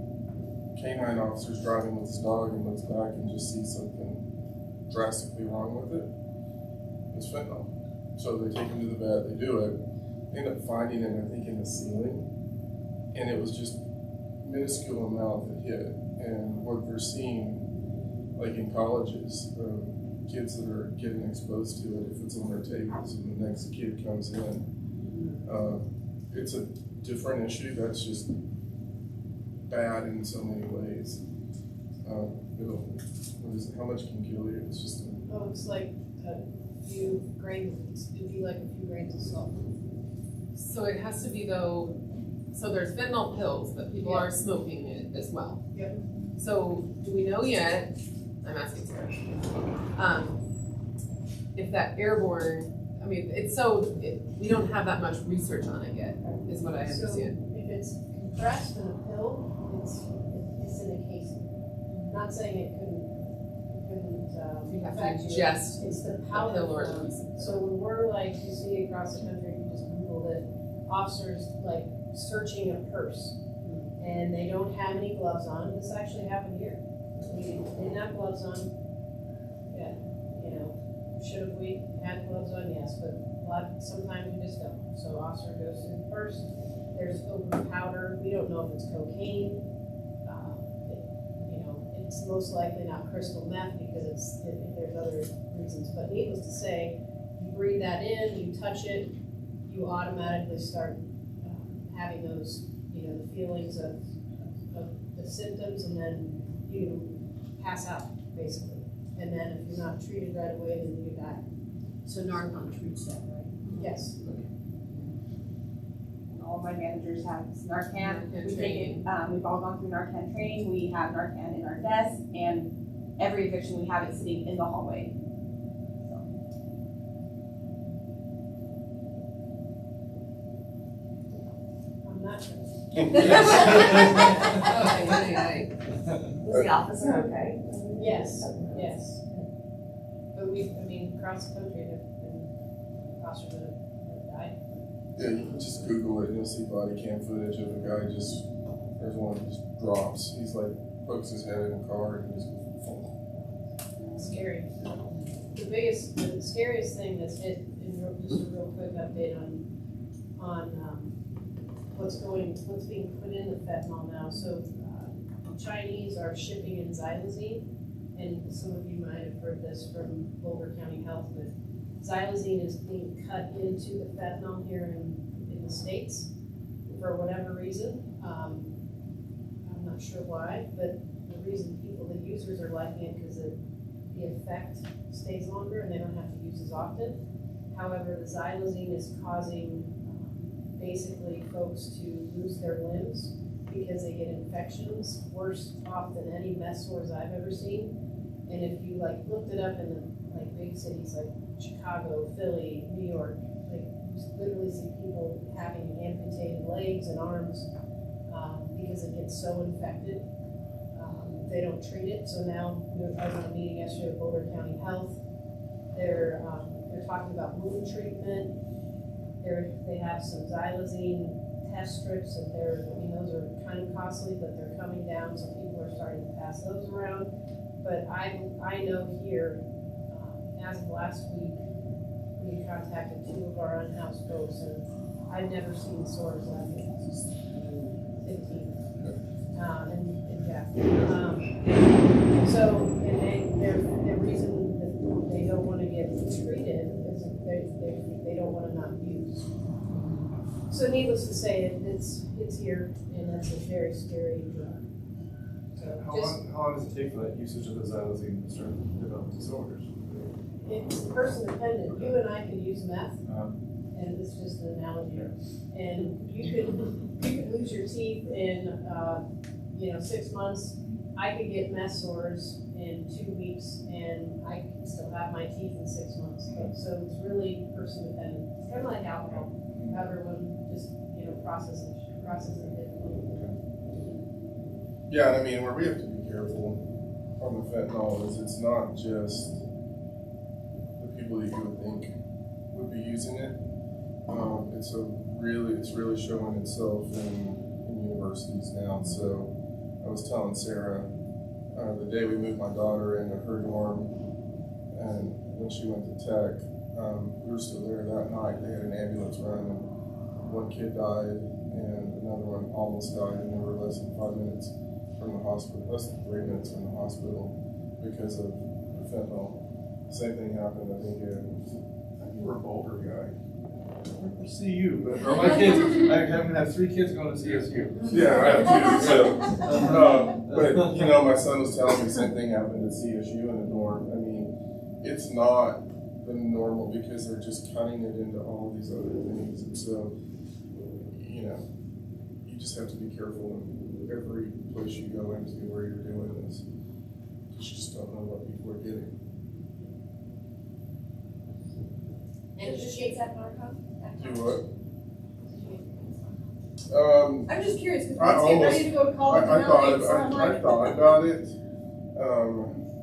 canine officer's driving with his dog and looks back and just sees something drastically wrong with it. It's fentanyl. So they take him to the vet, they do it, they end up finding it, I think, in the ceiling, and it was just minuscule amount that hit. And what they're seeing, like in colleges, kids that are getting exposed to it, if it's on their tables and the next kid comes in, it's a different issue that's just bad in so many ways. How much can kill you? It's just Oh, it's like a few grains, it'd be like a few grains of salt. So it has to be though, so there's fentanyl pills, but people are smoking it as well. Yep. So do we know yet, I'm asking Sarah, if that airborne, we don't have that much research on it yet, is what I understand. So if it's compressed in a pill, it's in a casing. Not saying it couldn't You have to affect you. ingest It's the a powder pill or form. a So when we're like, you see across the country, you just Googled it, officers like searching a purse. And they don't have any gloves on. This actually happened here. We didn't have gloves on. Yeah, should have we had gloves on? Yes, but sometimes we just don't. So officer goes through the purse. There's open powder. We don't know if it's cocaine. It's most likely not crystal meth because there's other reasons. But needless to say, you breathe that in, you touch it, you automatically start having those, the feelings of the symptoms, and then you pass out basically. And then if you're not treated right away, then you die. So Narcan treats that, right? Yes. All of my managers have Narcan. We take it, we've all gone through Narcan training. We have Narcan in our desk, and every eviction we have it sitting in the hallway. I'm not sure. Was the officer okay? Yes. But across the country, officers have died. Yeah, you can just Google it and you'll see body cam footage of a guy there's one that just drops. He's like, pokes his head in a car and just Scary. The scariest thing that's hit, and just a real quick update on on, what's being put in the fentanyl now. So, Chinese are shipping in xylazine, and some of you might have heard this from Boulder County Health, but xylazine is being cut into the fentanyl here in the States for whatever reason. I'm not sure why, but the reason the users are liking it because the effect stays longer and they don't have to use as often. However, the xylazine is causing basically folks to lose their limbs because they get infections worse off than any meth sores I've ever seen. And if you looked it up in the big cities like Chicago, Philly, New York, you literally see people having amputated legs and arms because it gets so infected. They don't treat it. So now I was on a meeting yesterday with Boulder County Health. They're talking about wound treatment. They have some xylazine test strips, and those are kind of costly, but they're coming down, so people are starting to pass those around. But I know here, as of last week, we contacted 2 of our unhoused folks, and I've never seen sores like it. 15. And Jeff. The reason that they don't want to get treated is they don't want to not use. So needless to say, it's here, and it's a very scary drug. So How long does it take for that usage of the xylazine to start to develop disorders? it's person dependent. You and I could use meth, and this is just an analogy. And you could lose your teeth in 6 months. I could get meth sores in 2 weeks, and I could still have my teeth in 6 months. So it's really person dependent. It's kind of like alcohol. Everyone just processes it differently. Yeah, I mean, where we have to be careful on the fentanyl is it's not just the people that you would think would be using it. It's really showing itself in universities now. So I was telling Sarah the day we moved my daughter into her dorm, and when she went to tech, we were still there that night. They had an ambulance run, and one kid died, and another one almost died, and they were less than 5 minutes from the hospital, less than 3 minutes from the hospital because of the fentanyl. Same thing happened, I think, you were a Boulder guy. I see you, but my kids, I happen to have 3 kids going to CSU. Yeah, I have 2, so, but my son was telling me the same thing happened at CSU in the dorm. I mean, it's not the normal because they're just cutting it into all these other things, and so, you just have to be careful in every place you go into where you're doing this. You just don't know what people are getting. And just shake that narco? Do what? I'm just curious, because I once you get ready to go to college, I thought about it.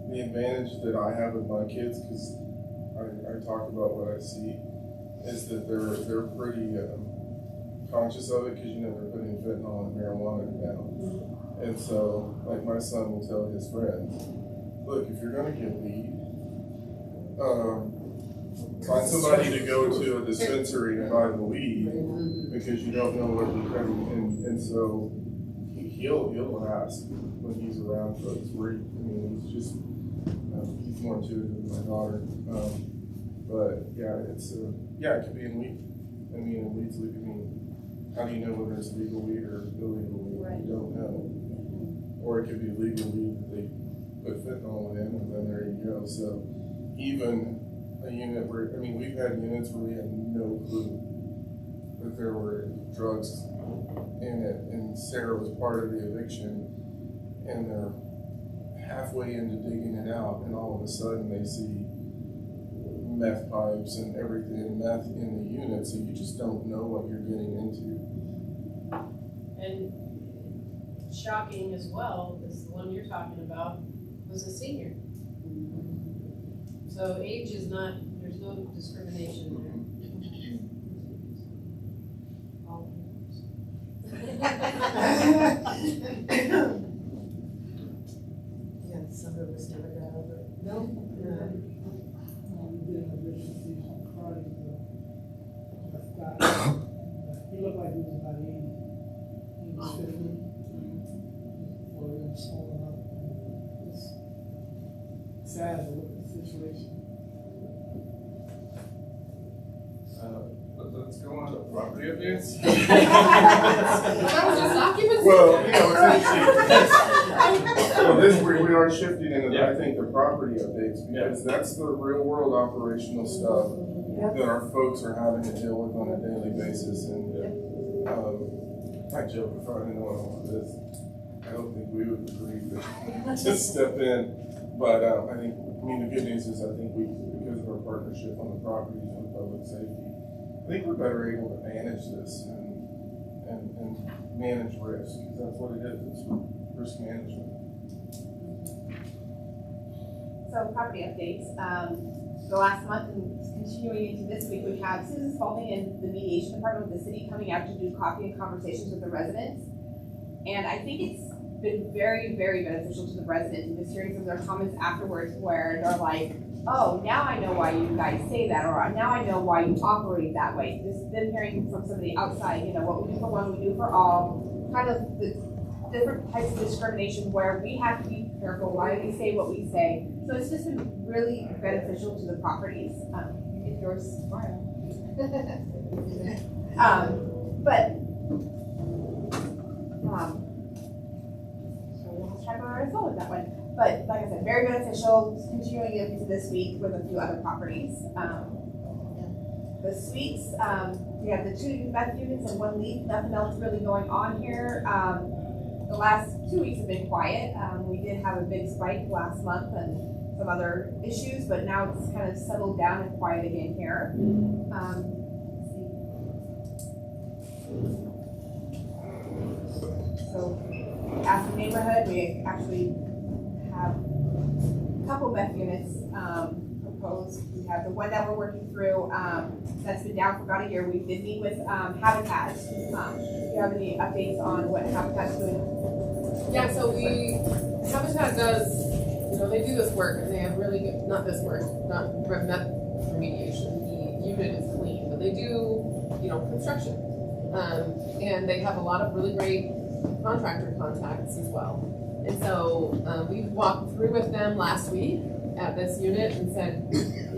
The advantage that I have with my kids, because I talk about what I see, is that they're pretty conscious of it, because they're putting fentanyl and marijuana now. And so, like, my son will tell his friends, look, if you're gonna get weed, find somebody to go to a dispensary and buy the weed, because you don't know what you're coming in. And so he'll ask when he's around folks he's just he's more intuitive than my daughter. But yeah, it could be in weed. I mean, in weed's legal. I mean, how do you know whether it's legal weed or illegal weed? Right. You don't know. Or it could be legal weed that they put fentanyl in, and then there you go. So even a unit where, we've had units where we had no clue that there were drugs in it, and Sarah was part of the eviction, and they're halfway into digging it out, and all of a sudden they see meth pipes and everything, meth in the unit, so you just don't know what you're getting into. And shocking as well, is the one you're talking about, was a senior. So age is not, there's no discrimination there. Yeah, some of us never got over it. We did an addition season Friday, the fact looked like it was about 80. It was 50. Or it was small enough. It's sad to look at the situation. Let's go on to property updates. That was just occupancy? Well, it's interesting. Well, this, we are shifting into, I think, the property updates, because that's the real world operational stuff that our folks are having to deal with on a daily basis. And I joke, if I didn't know all of this, I don't think we would agree to step in. But I think, the good news is I think because of our partnership on the properties with public safety, I think we're better able to manage this and manage risk, because that's what it is, it's risk management. So property updates, the last month and continuing into this week, we have Susan Spalding in the mediation department of the city coming out to do coffee and conversations with the residents. And I think it's been very, very beneficial to the residents, and just hearing some of their comments afterwards where they're like, oh, now I know why you guys say that, or now I know why you operate that way. Just them hearing from somebody outside, what we do for one, we do for all, kind of the different types of discrimination where we have to be careful why we say what we say. So it's just been really beneficial to the properties. If yours tomorrow. Try to go with that one. But like I said, very beneficial, continuing into this week with a few other properties. The suites, we have the 2 Beth units and 1 leak, nothing else really going on here. The last 2 weeks have been quiet. We did have a big spike last month and some other issues, but now it's kind of settled down and quiet again here. So, as a neighborhood, we actually have a couple Beth units proposed. We have the one that we're working through that's been down for about a year. We did meet with Habitat. Do you have any updates on what Habitat's doing? Yeah, so Habitat does, they do this work, and they have really good, not this work, not remediation, the unit is clean, but they do, construction. And they have a lot of really great contractor contacts as well. And so we walked through with them last week at this unit and said,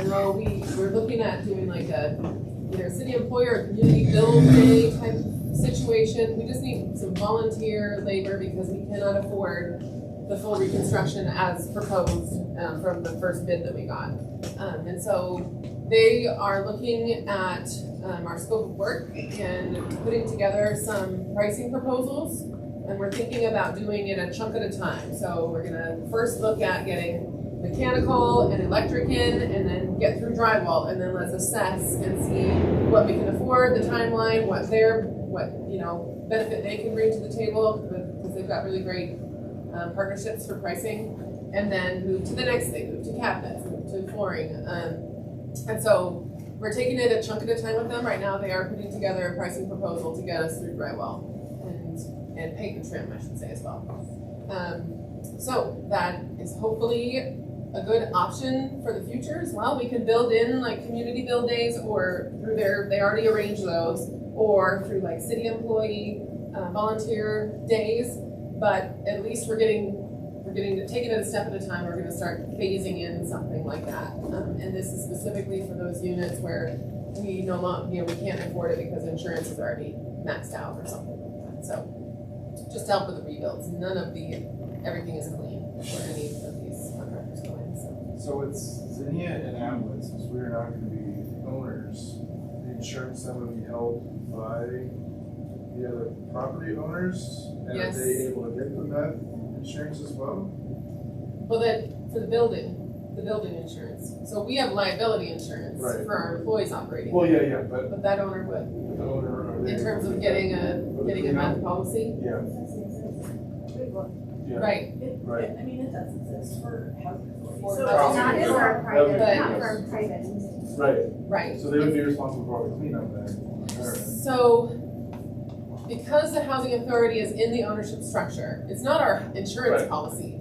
we're looking at doing like either a city employer or community build day type situation. We just need some volunteer labor because we cannot afford the full reconstruction as proposed from the first bid that we got. And so they are looking at our scope of work and putting together some pricing proposals. And we're thinking about doing it a chunk at a time. So we're gonna first look at getting mechanical and electric in, and then get through drywall, and then let's assess and see what we can afford, the timeline, what benefit they can bring to the table, because they've got really great partnerships for pricing, and then move to the next thing, move to cabinets, move to flooring. And so we're taking it a chunk at a time with them. Right now they are putting together a pricing proposal to get us through drywall and paint and trim, I should say, as well. So that is hopefully a good option for the future as well. We could build in like community build days, or through they already arrange those, or through like city employee volunteer days. But at least we're taking it a step at a time. We're going to start phasing in something like that. And this is specifically for those units where we no longer, we can't afford it because insurance is already maxed out or something like that. So just to help with the rebuilds. Everything is clean for any of these contractors going. So it's Zinnia and Ambulance, since we're not going to be owners, the insurance then would be held by the other property owners? And Yes. are they able to get them that insurance as well? Well, for the building insurance. So we have liability insurance Right. for our employees operating. Well, yeah, but But that owner would, the owner, are they? in terms of getting a meth policy. Yeah, yeah. Right. Right. I mean, it does exist for housing authorities. For So housing it's not authorities. for private, Okay. not for private. Right, Right. so they would be responsible for all the cleanup then? Alright. So, because the housing authority is in the ownership structure, it's not our insurance Right. policy.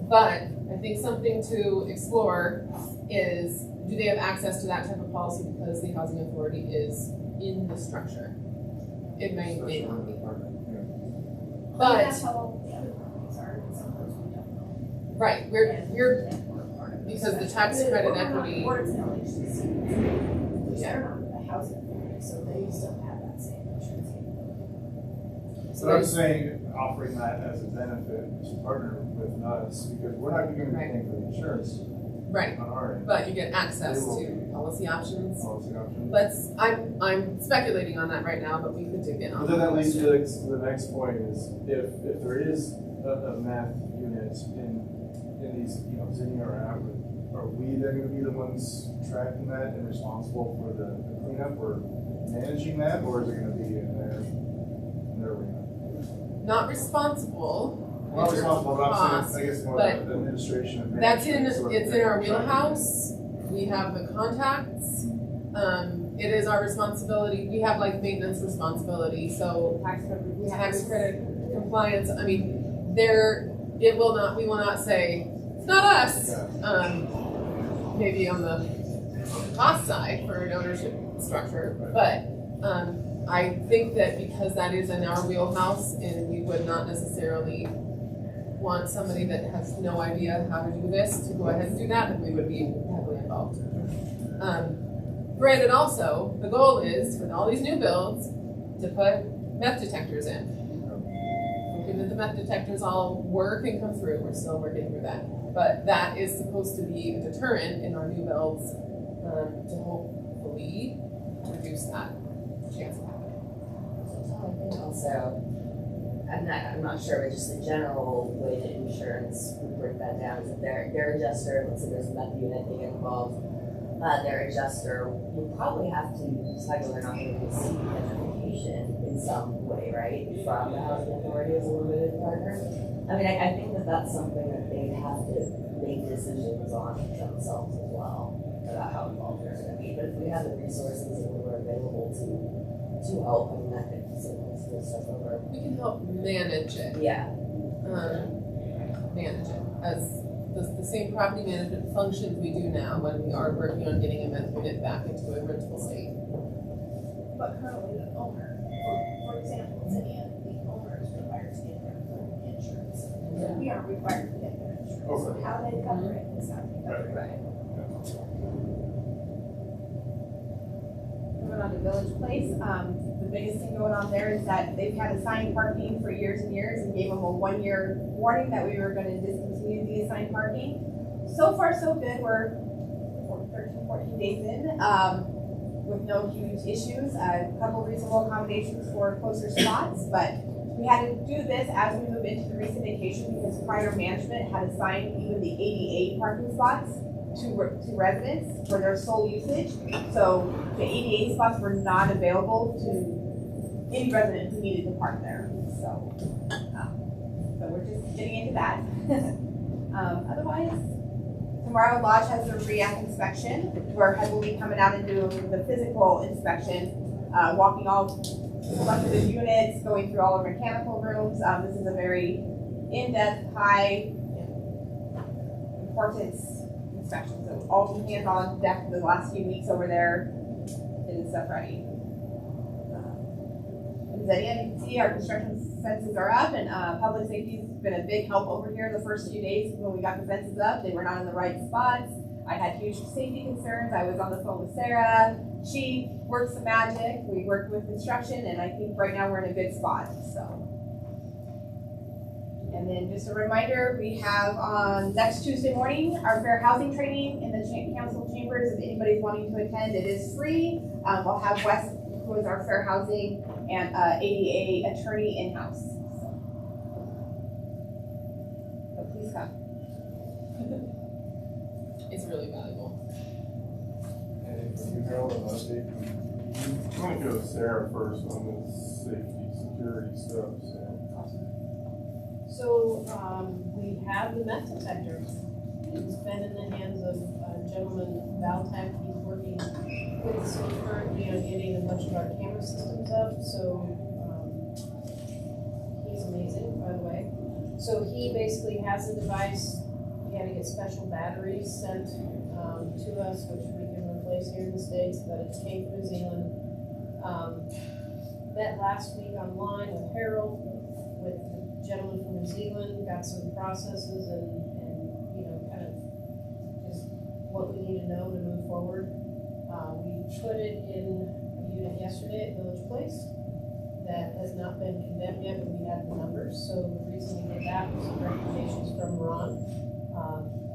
But I think something to explore is, do they have access to that type of policy because the housing authority is in the structure? it may not be. But But, that's how all the other companies are, and some of those we don't know. right, And we're, we're part of it. because the So tax credit we're not- equity, Or it's an LHCC. They're not a housing authority, so they still have that same insurance. so But I'm there's, saying offering that as a benefit to partner with us, because we're not gonna be paying for the insurance right, on our end. but you get access to policy options. Policy option. I'm speculating on that right now, but we could dig in on But then that leads question. to the next point is if there is a meth unit in these, Zinnia or Atwood, are we then gonna be the ones tracking that and responsible for the cleanup or managing that, or is it gonna be in their arena? Not responsible. Well, not responsible, but I'm Cost, saying, I guess more but the administration and That's in, management sort of it's in thing, our tracking it. wheelhouse, we have the contacts, it is our responsibility, we have like maintenance responsibility, so tax credit compliance, I mean, we will not say, it's not us. Maybe on the cost side for an ownership structure, but, I think that because that is in our wheelhouse and we would not necessarily want somebody that has no idea how to do this to go ahead and do that, then we would be heavily involved. Granted also, the goal is for all these new builds to put meth detectors in. Hoping that the meth detectors all work and come through, we're still working through that. But that is supposed to be a deterrent in our new builds, to hopefully reduce that chance of happening. Also, I'm not sure, but just the general way that insurance would break that down is that their adjuster, let's say there's a meth unit, they get involved, their adjuster would probably have to decide whether or not they would seek identification in some way, right, from the housing authority as a limited partner. I mean, I think that that's something that they have to make decisions on themselves as well, about how involved they're gonna be. But if we have the resources and we were available to help, I mean, that could certainly smooth stuff over. We can help manage it. Yeah. Manage it as the same property management functions we do now when we are working on getting a meth unit back into a rentable state. But currently the owner, for example, Zinnia, the owner is required to get their own insurance. So we aren't required to get their insurance. So Okay. how they cover it is how they cover it. Right. Moving on to Village Place, the biggest thing going on there is that they've had assigned parking for years and years and gave them a 1-year warning that we were gonna discontinue the assigned parking. So far, so good, we're 13, 14 days in, with no huge issues, a couple reasonable accommodations for closer spots, but we had to do this as we move into the recent vacation because prior management had assigned even the ADA parking spots to residents for their sole usage. So the ADA spots were not available to any resident who needed to park there. So we're just getting into that. Otherwise, tomorrow Lodge has their REAC inspection. We're heavily coming out and doing the physical inspection, walking all bunch of the units, going through all the mechanical rooms. This is a very in-depth, high importance inspection. So all hands on deck for the last few weeks over there, getting stuff ready. As you can see, our construction fences are up, and public safety has been a big help over here the first few days when we got the fences up. They were not in the right spots. I had huge safety concerns. I was on the phone with Sarah. She worked some magic. We worked with construction, and I think right now we're in a good spot. So. And then just a reminder, we have on next Tuesday morning our fair housing training in the council chambers. If anybody's wanting to attend, it is free. We'll have Wes, who is our fair housing and ADA attorney in-house. So please come. It's really valuable. And you Harold, an update, I'm gonna go to Sarah first on the safety, security stuff, so. So, we have the meth detector. It's been in the hands of gentleman Valtech. He's working with the city currently on getting a bunch of our camera systems up, so, he's amazing, by the way. So he basically has a device, we had to get special batteries sent, to us, which we can replace here in the States, but it came from New Zealand. met last week online with Harold, with the gentleman from New Zealand, got some processes and, you know, kind of just what we need to know to move forward. We put it in a unit yesterday at Village Place that has not been condemned yet, but we have the numbers. So the reason we did that was some recommendations from Ron.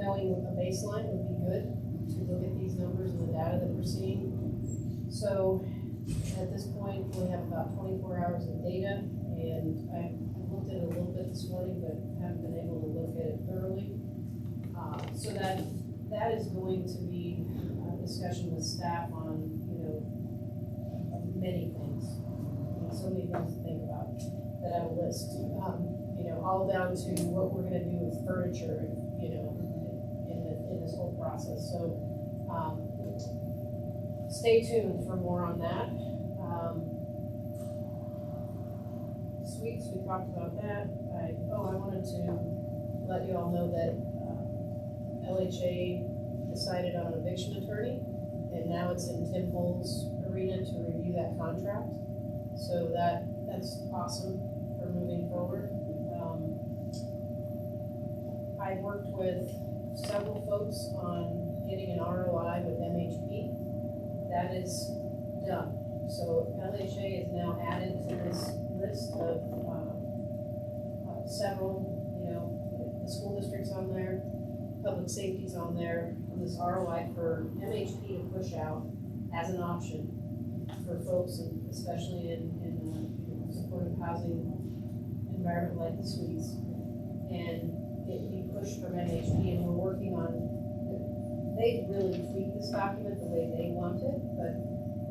Knowing a baseline would be good to look at these numbers and the data that we're seeing. So at this point, we have about 24 hours of data, and I looked at it a little bit this morning, but haven't been able to look at it thoroughly. So that is going to be a discussion with staff on, you know, many things. So many things to think about that I will list. You know, all down to what we're gonna do with furniture, you know, in this whole process. So, stay tuned for more on that. Suites, we talked about that. I wanted to let you all know that LHA decided on an eviction attorney, and now it's in Tim Holt's arena to review that contract. So that's awesome for moving forward. I worked with several folks on getting an ROI with MHP. That is done. So LHA is now added to this list of several, you know, the school districts on there, public safety's on there, and this ROI for MHP to push out as an option for folks, and especially in supportive housing environment like the suites. And it be pushed from MHP, and we're working on, they really tweaked this document the way they want it, but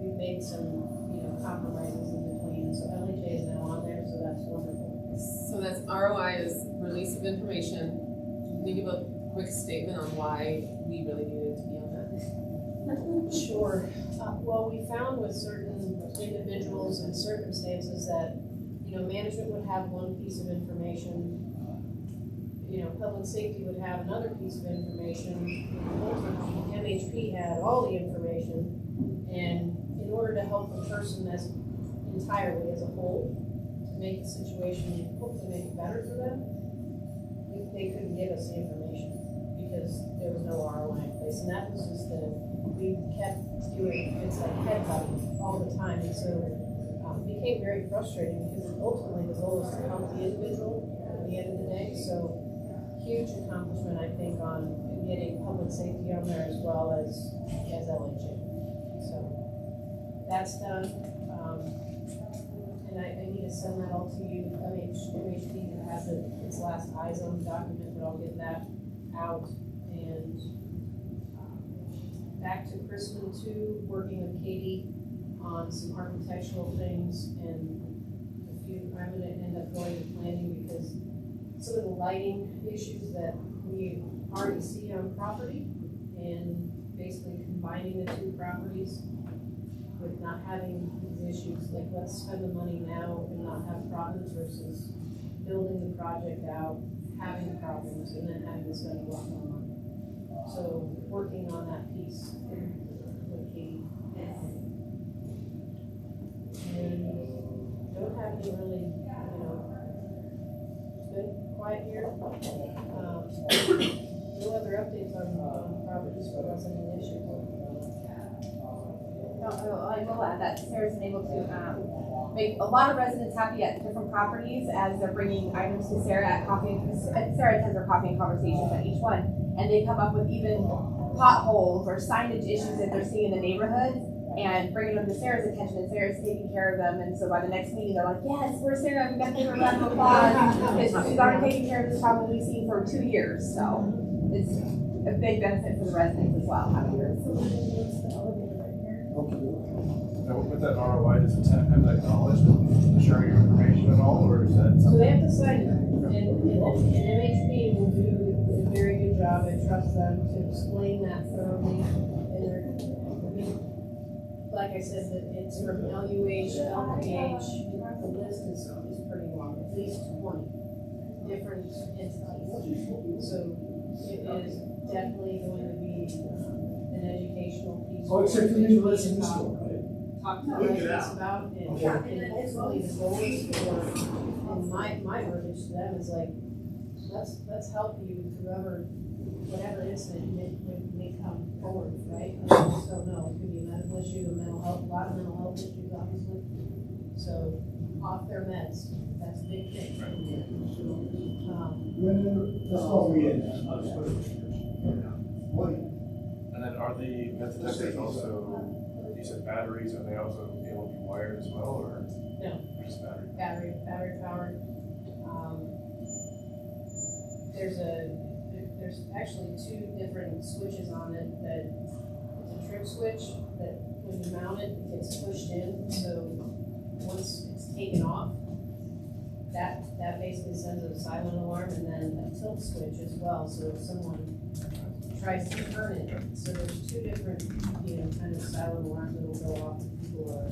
we've made some, you know, compromises in between. So LHA is now on there, so that's wonderful. So that's ROI is release of information. Can you give a quick statement on why we really needed to be on that? Sure. Well, we found with certain individuals and circumstances that, you know, management would have one piece of information, you know, public safety would have another piece of information, ultimately MHP had all the information, and in order to help the person as entirely as a whole, to make the situation, hopefully make it better for them, they couldn't give us the information because there was no ROI in place, and that was just we kept doing, it's like headbutting all the time, and so it became very frustrating because ultimately the goal is to help the individual at the end of the day. So huge accomplishment, I think, on getting public safety on there as well as LHA. So that's done. And I need to send that all to you. MHP has its last eyes on the document, but I'll get that out. And back to Crispin too, working with Katie on some architectural things, and I'm gonna end up going to planning because some of the lighting issues that we already see on property, and basically combining the two properties with not having these issues, like let's spend the money now and not have problems versus building the project out, having problems, and then having to spend a lot more money. So working on that piece with Katie. And don't have any really, you know, it's been quiet here. No other updates on properties for us, any issues? I will add that Sarah's been able to make a lot of residents happy at different properties as they're bringing items to Sarah at coffee. Sarah attends our coffee and conversations at each one, and they come up with even potholes or signage issues that they're seeing in the neighborhood and bringing them to Sarah's attention, and Sarah's taking care of them. And so by the next meeting, they're like, "Yes, where's Sarah? We got to give her a round of applause because she's already taking care of this problem we've seen for 2 years." So it's a big benefit for the residents as well having her. Now, with that ROI, does the tenant have that knowledge of sharing your information at all, or is that So something? they have to sign it, and MHP will do a very good job, I trust them to explain that thoroughly. And they're, I mean, like I said, that it's from LUH, LPH, the list is pretty long, at least 20 different entities. So it is definitely going to be an educational piece. Oh, except for the residence store, right? talk to the residents about, and ultimately the goal is for, and my verbiage to them is like, let's help you through whatever incident may come forward, right? And I just don't know, it could be a medical issue, a mental health, a lot of mental health issues, obviously. So, off their meds, that's a big thing. That's all we had. And then are the meth detectors also, you said batteries, are they also able to be wired as well, or? No. Just battery? Battery powered. There's actually two different switches on it that, it's a trip switch that when you mount it, it gets pushed in, so once it's taken off, that basically sends a silent alarm, and then a tilt switch as well, so if someone tries to turn it, so there's two different, kind of silent alarms that'll go off if people are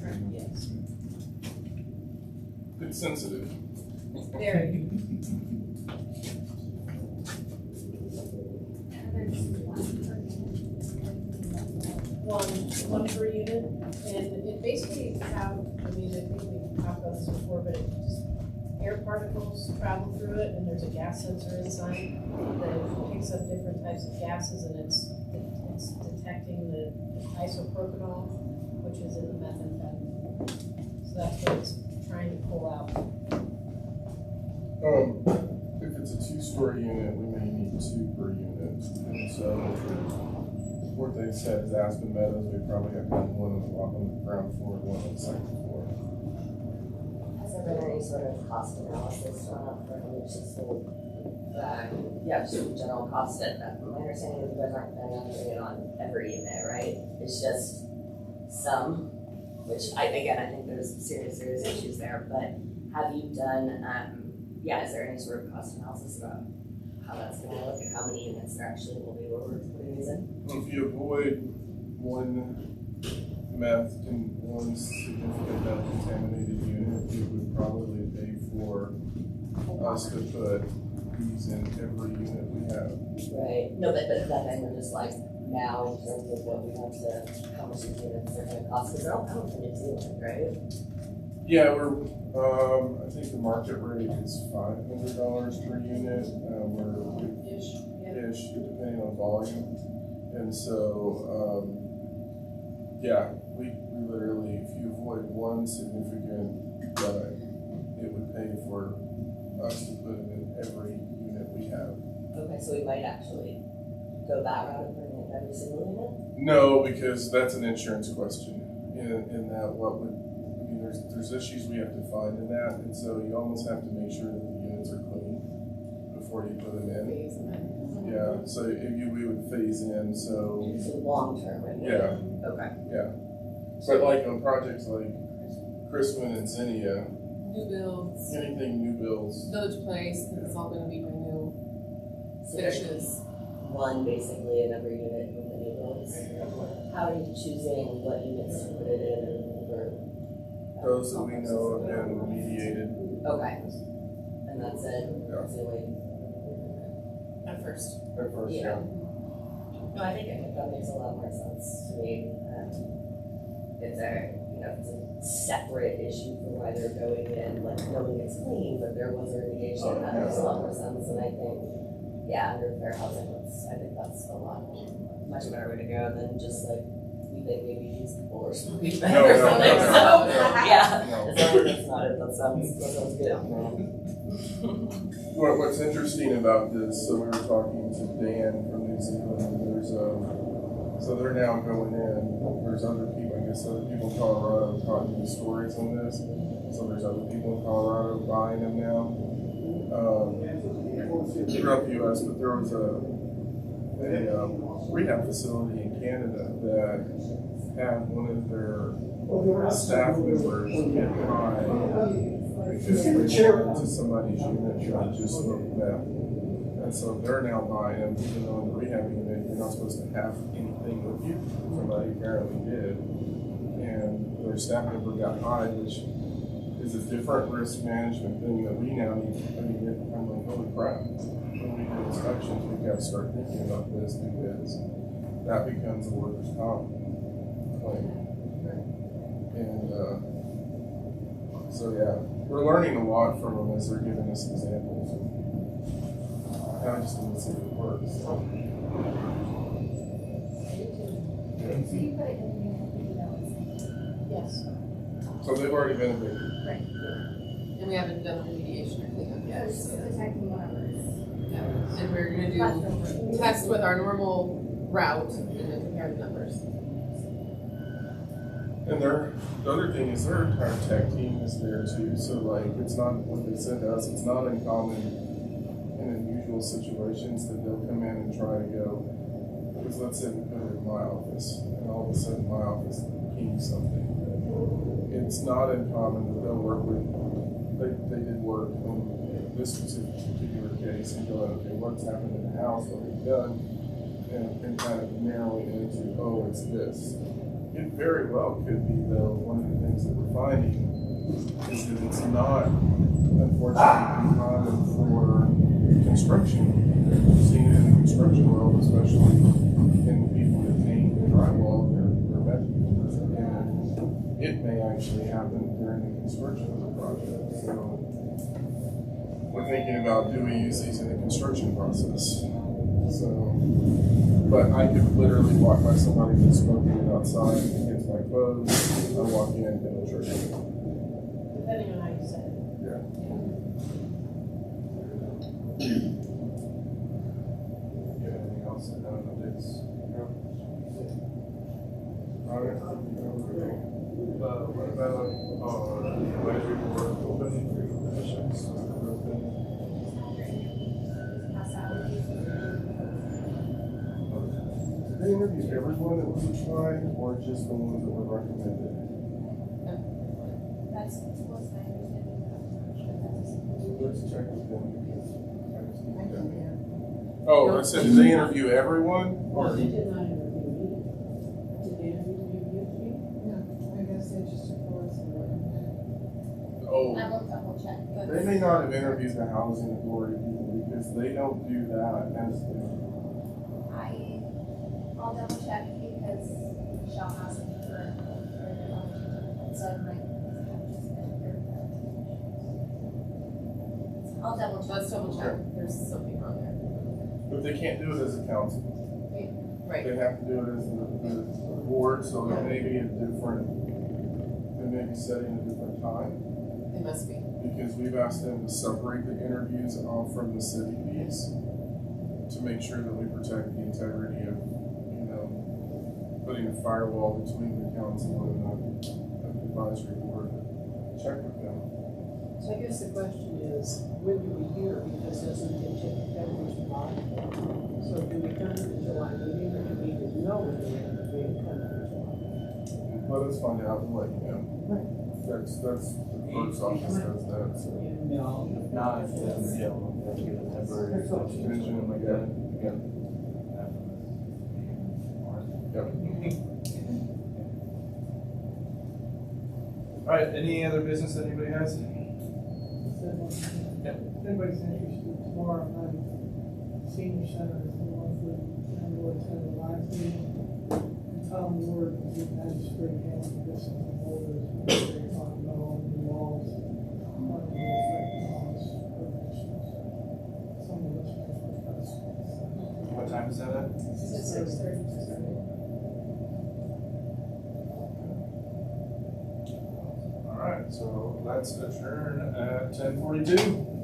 trying, yes. It's sensitive. Very. One per unit, and it basically I think we talked about this before, but it just, air particles travel through it, and there's a gas sensor inside that picks up different types of gases, and it's detecting the isopropanol, which is in the methamphetamine. So that's what it's trying to pull out. If it's a 2-story unit, we may need 2 per unit. And so what they said is Aspen Meadows, we probably have one on the ground floor and one on the second floor. Has there been any sort of cost analysis drawn up for how much this will, just general cost it? My understanding is you guys aren't planning on doing it on every unit, right? It's just some, which I think there's serious issues there, but have you done, is there any sort of cost analysis about how that's gonna look and how many units there actually will be where we're putting these in? If you avoid one significant meth contaminated unit, it would probably pay for us to put these in every unit we have. Right, no, but that thing, we're just like, now in terms of what we have to, how much these units are gonna cost, because they're all coming from New Zealand, right? Yeah, I think the market rate is $500 per unit. Ish, depending on volume. And so, we literally, if you avoid one significant it would pay for us to put it in every unit we have. Okay, so we might actually go that route of putting it in every single unit? No, because that's an insurance question. In that, there's issues we have to find in that, and so you almost have to make sure that the units are clean before you put them in. Yeah, so we would phase in, so. So long term, right? Yeah. Okay. Yeah. But like on projects like Crispin and Zinnia, New builds, anything new builds. Village Place, it's all gonna be brand new So there's finishes. one basically in every unit with the new builds. How are you choosing what units to put it in or? Those that we know have been remediated. Okay. And that's it? Yeah. That's the way. At first. At first, Yeah. No, I think that makes a lot more sense to me. It's a separate issue for why they're going in, like knowing it's clean, but there was a remediation, that makes a lot more sense. And I think, under fair housing, I think that's a lot, much better way to go than just like, we think maybe these people are smoking bad or something. So, as long as that's not it, that sounds good. What's interesting about this, so we were talking to Dan from New Zealand, and so they're now going in, there's other people, I guess other people in Colorado talking the stories on this, so there's other people in Colorado buying them now. Throughout the US, but there was a rehab facility in Canada that had one of their staff members get high because they went into somebody's unit and just smoked meth. And so they're now buying them, even though in the rehab unit you're not supposed to have anything with you. Somebody apparently did. And their staff member got high, which is a different risk management thing that we now need. I'm like, holy crap. When we do inspections, we've got to start thinking about this because that becomes a workers' comp claim. So yeah, we're learning a lot from them as they're giving us examples. And I just need to see if it works. So you put it in the notes. Yes. So they've already been evicted. And we haven't done remediation or cleanup yet, It's so. protecting whatever is. Yeah, and we're gonna do test with our normal route and then compare the numbers. And the other thing is their entire tech team is there too. So like, it's not what they said to us. It's not uncommon in unusual situations that they'll come in and try to go. Because let's say we put it in my office, and all of a sudden my office pings something. It's not uncommon that they'll work with. They did work on this particular case and go, okay, what's happened in the house? What have we done? And kind of narrow it into, oh, it's this. It very well could be, though, one of the things that we're finding is that it's not, unfortunately, common for construction. We've seen it in the construction world, especially in the people that paint and drywall, their methods. And it may actually happen during the construction of the project. So we're thinking about, do we use these in the construction process? So, but I could literally walk by somebody that's smoking it outside against my clothes. I walk in and it'll trigger me. Depending on how you say it. Yeah. You have anything else that updates? All right. What about, advisory board opening positions? Did they interview everyone that was applied or just the ones that were recommended? That's what's my understanding. Let's check with them because I just I need can to. hear. Oh, I said, did they interview everyone? No, Or they did not interview me. Did they interview you? No, I guess they just took us away. oh, I will double check, but. they may not have interviewed the housing authority people because they don't do that as the. I'll double check because Michelle asked me for so I might have just been here. I'll double check. Let's double check, there's something wrong there. But they can't do it as a council. Right, They have to do it as the board, so it may be a different, they may be setting a different time. it must be. Because we've asked them to separate the interviews off from the city piece to make sure that we protect the integrity of, putting a firewall between the council and the advisory board. Check with them. So I guess the question is, when do we hear? Because doesn't it take February to July? So do we come to the July meeting or do we even know when we come to July? Let us find out and let you know. That's the clerk's office does that, so. No, if not, then, yeah, we'll give a temporary Extension, like that. Again. Yep. All right, any other business that anybody has? If anybody's interested, tomorrow night, senior center is the one for landlord to the live meeting. And Tom Ward is the magistrate handling this in the boulders, they're talking about all the walls, what will affect the walls, some of this may affect us. What time is that at? It's 6:30. All right, so let's adjourn at 10:42.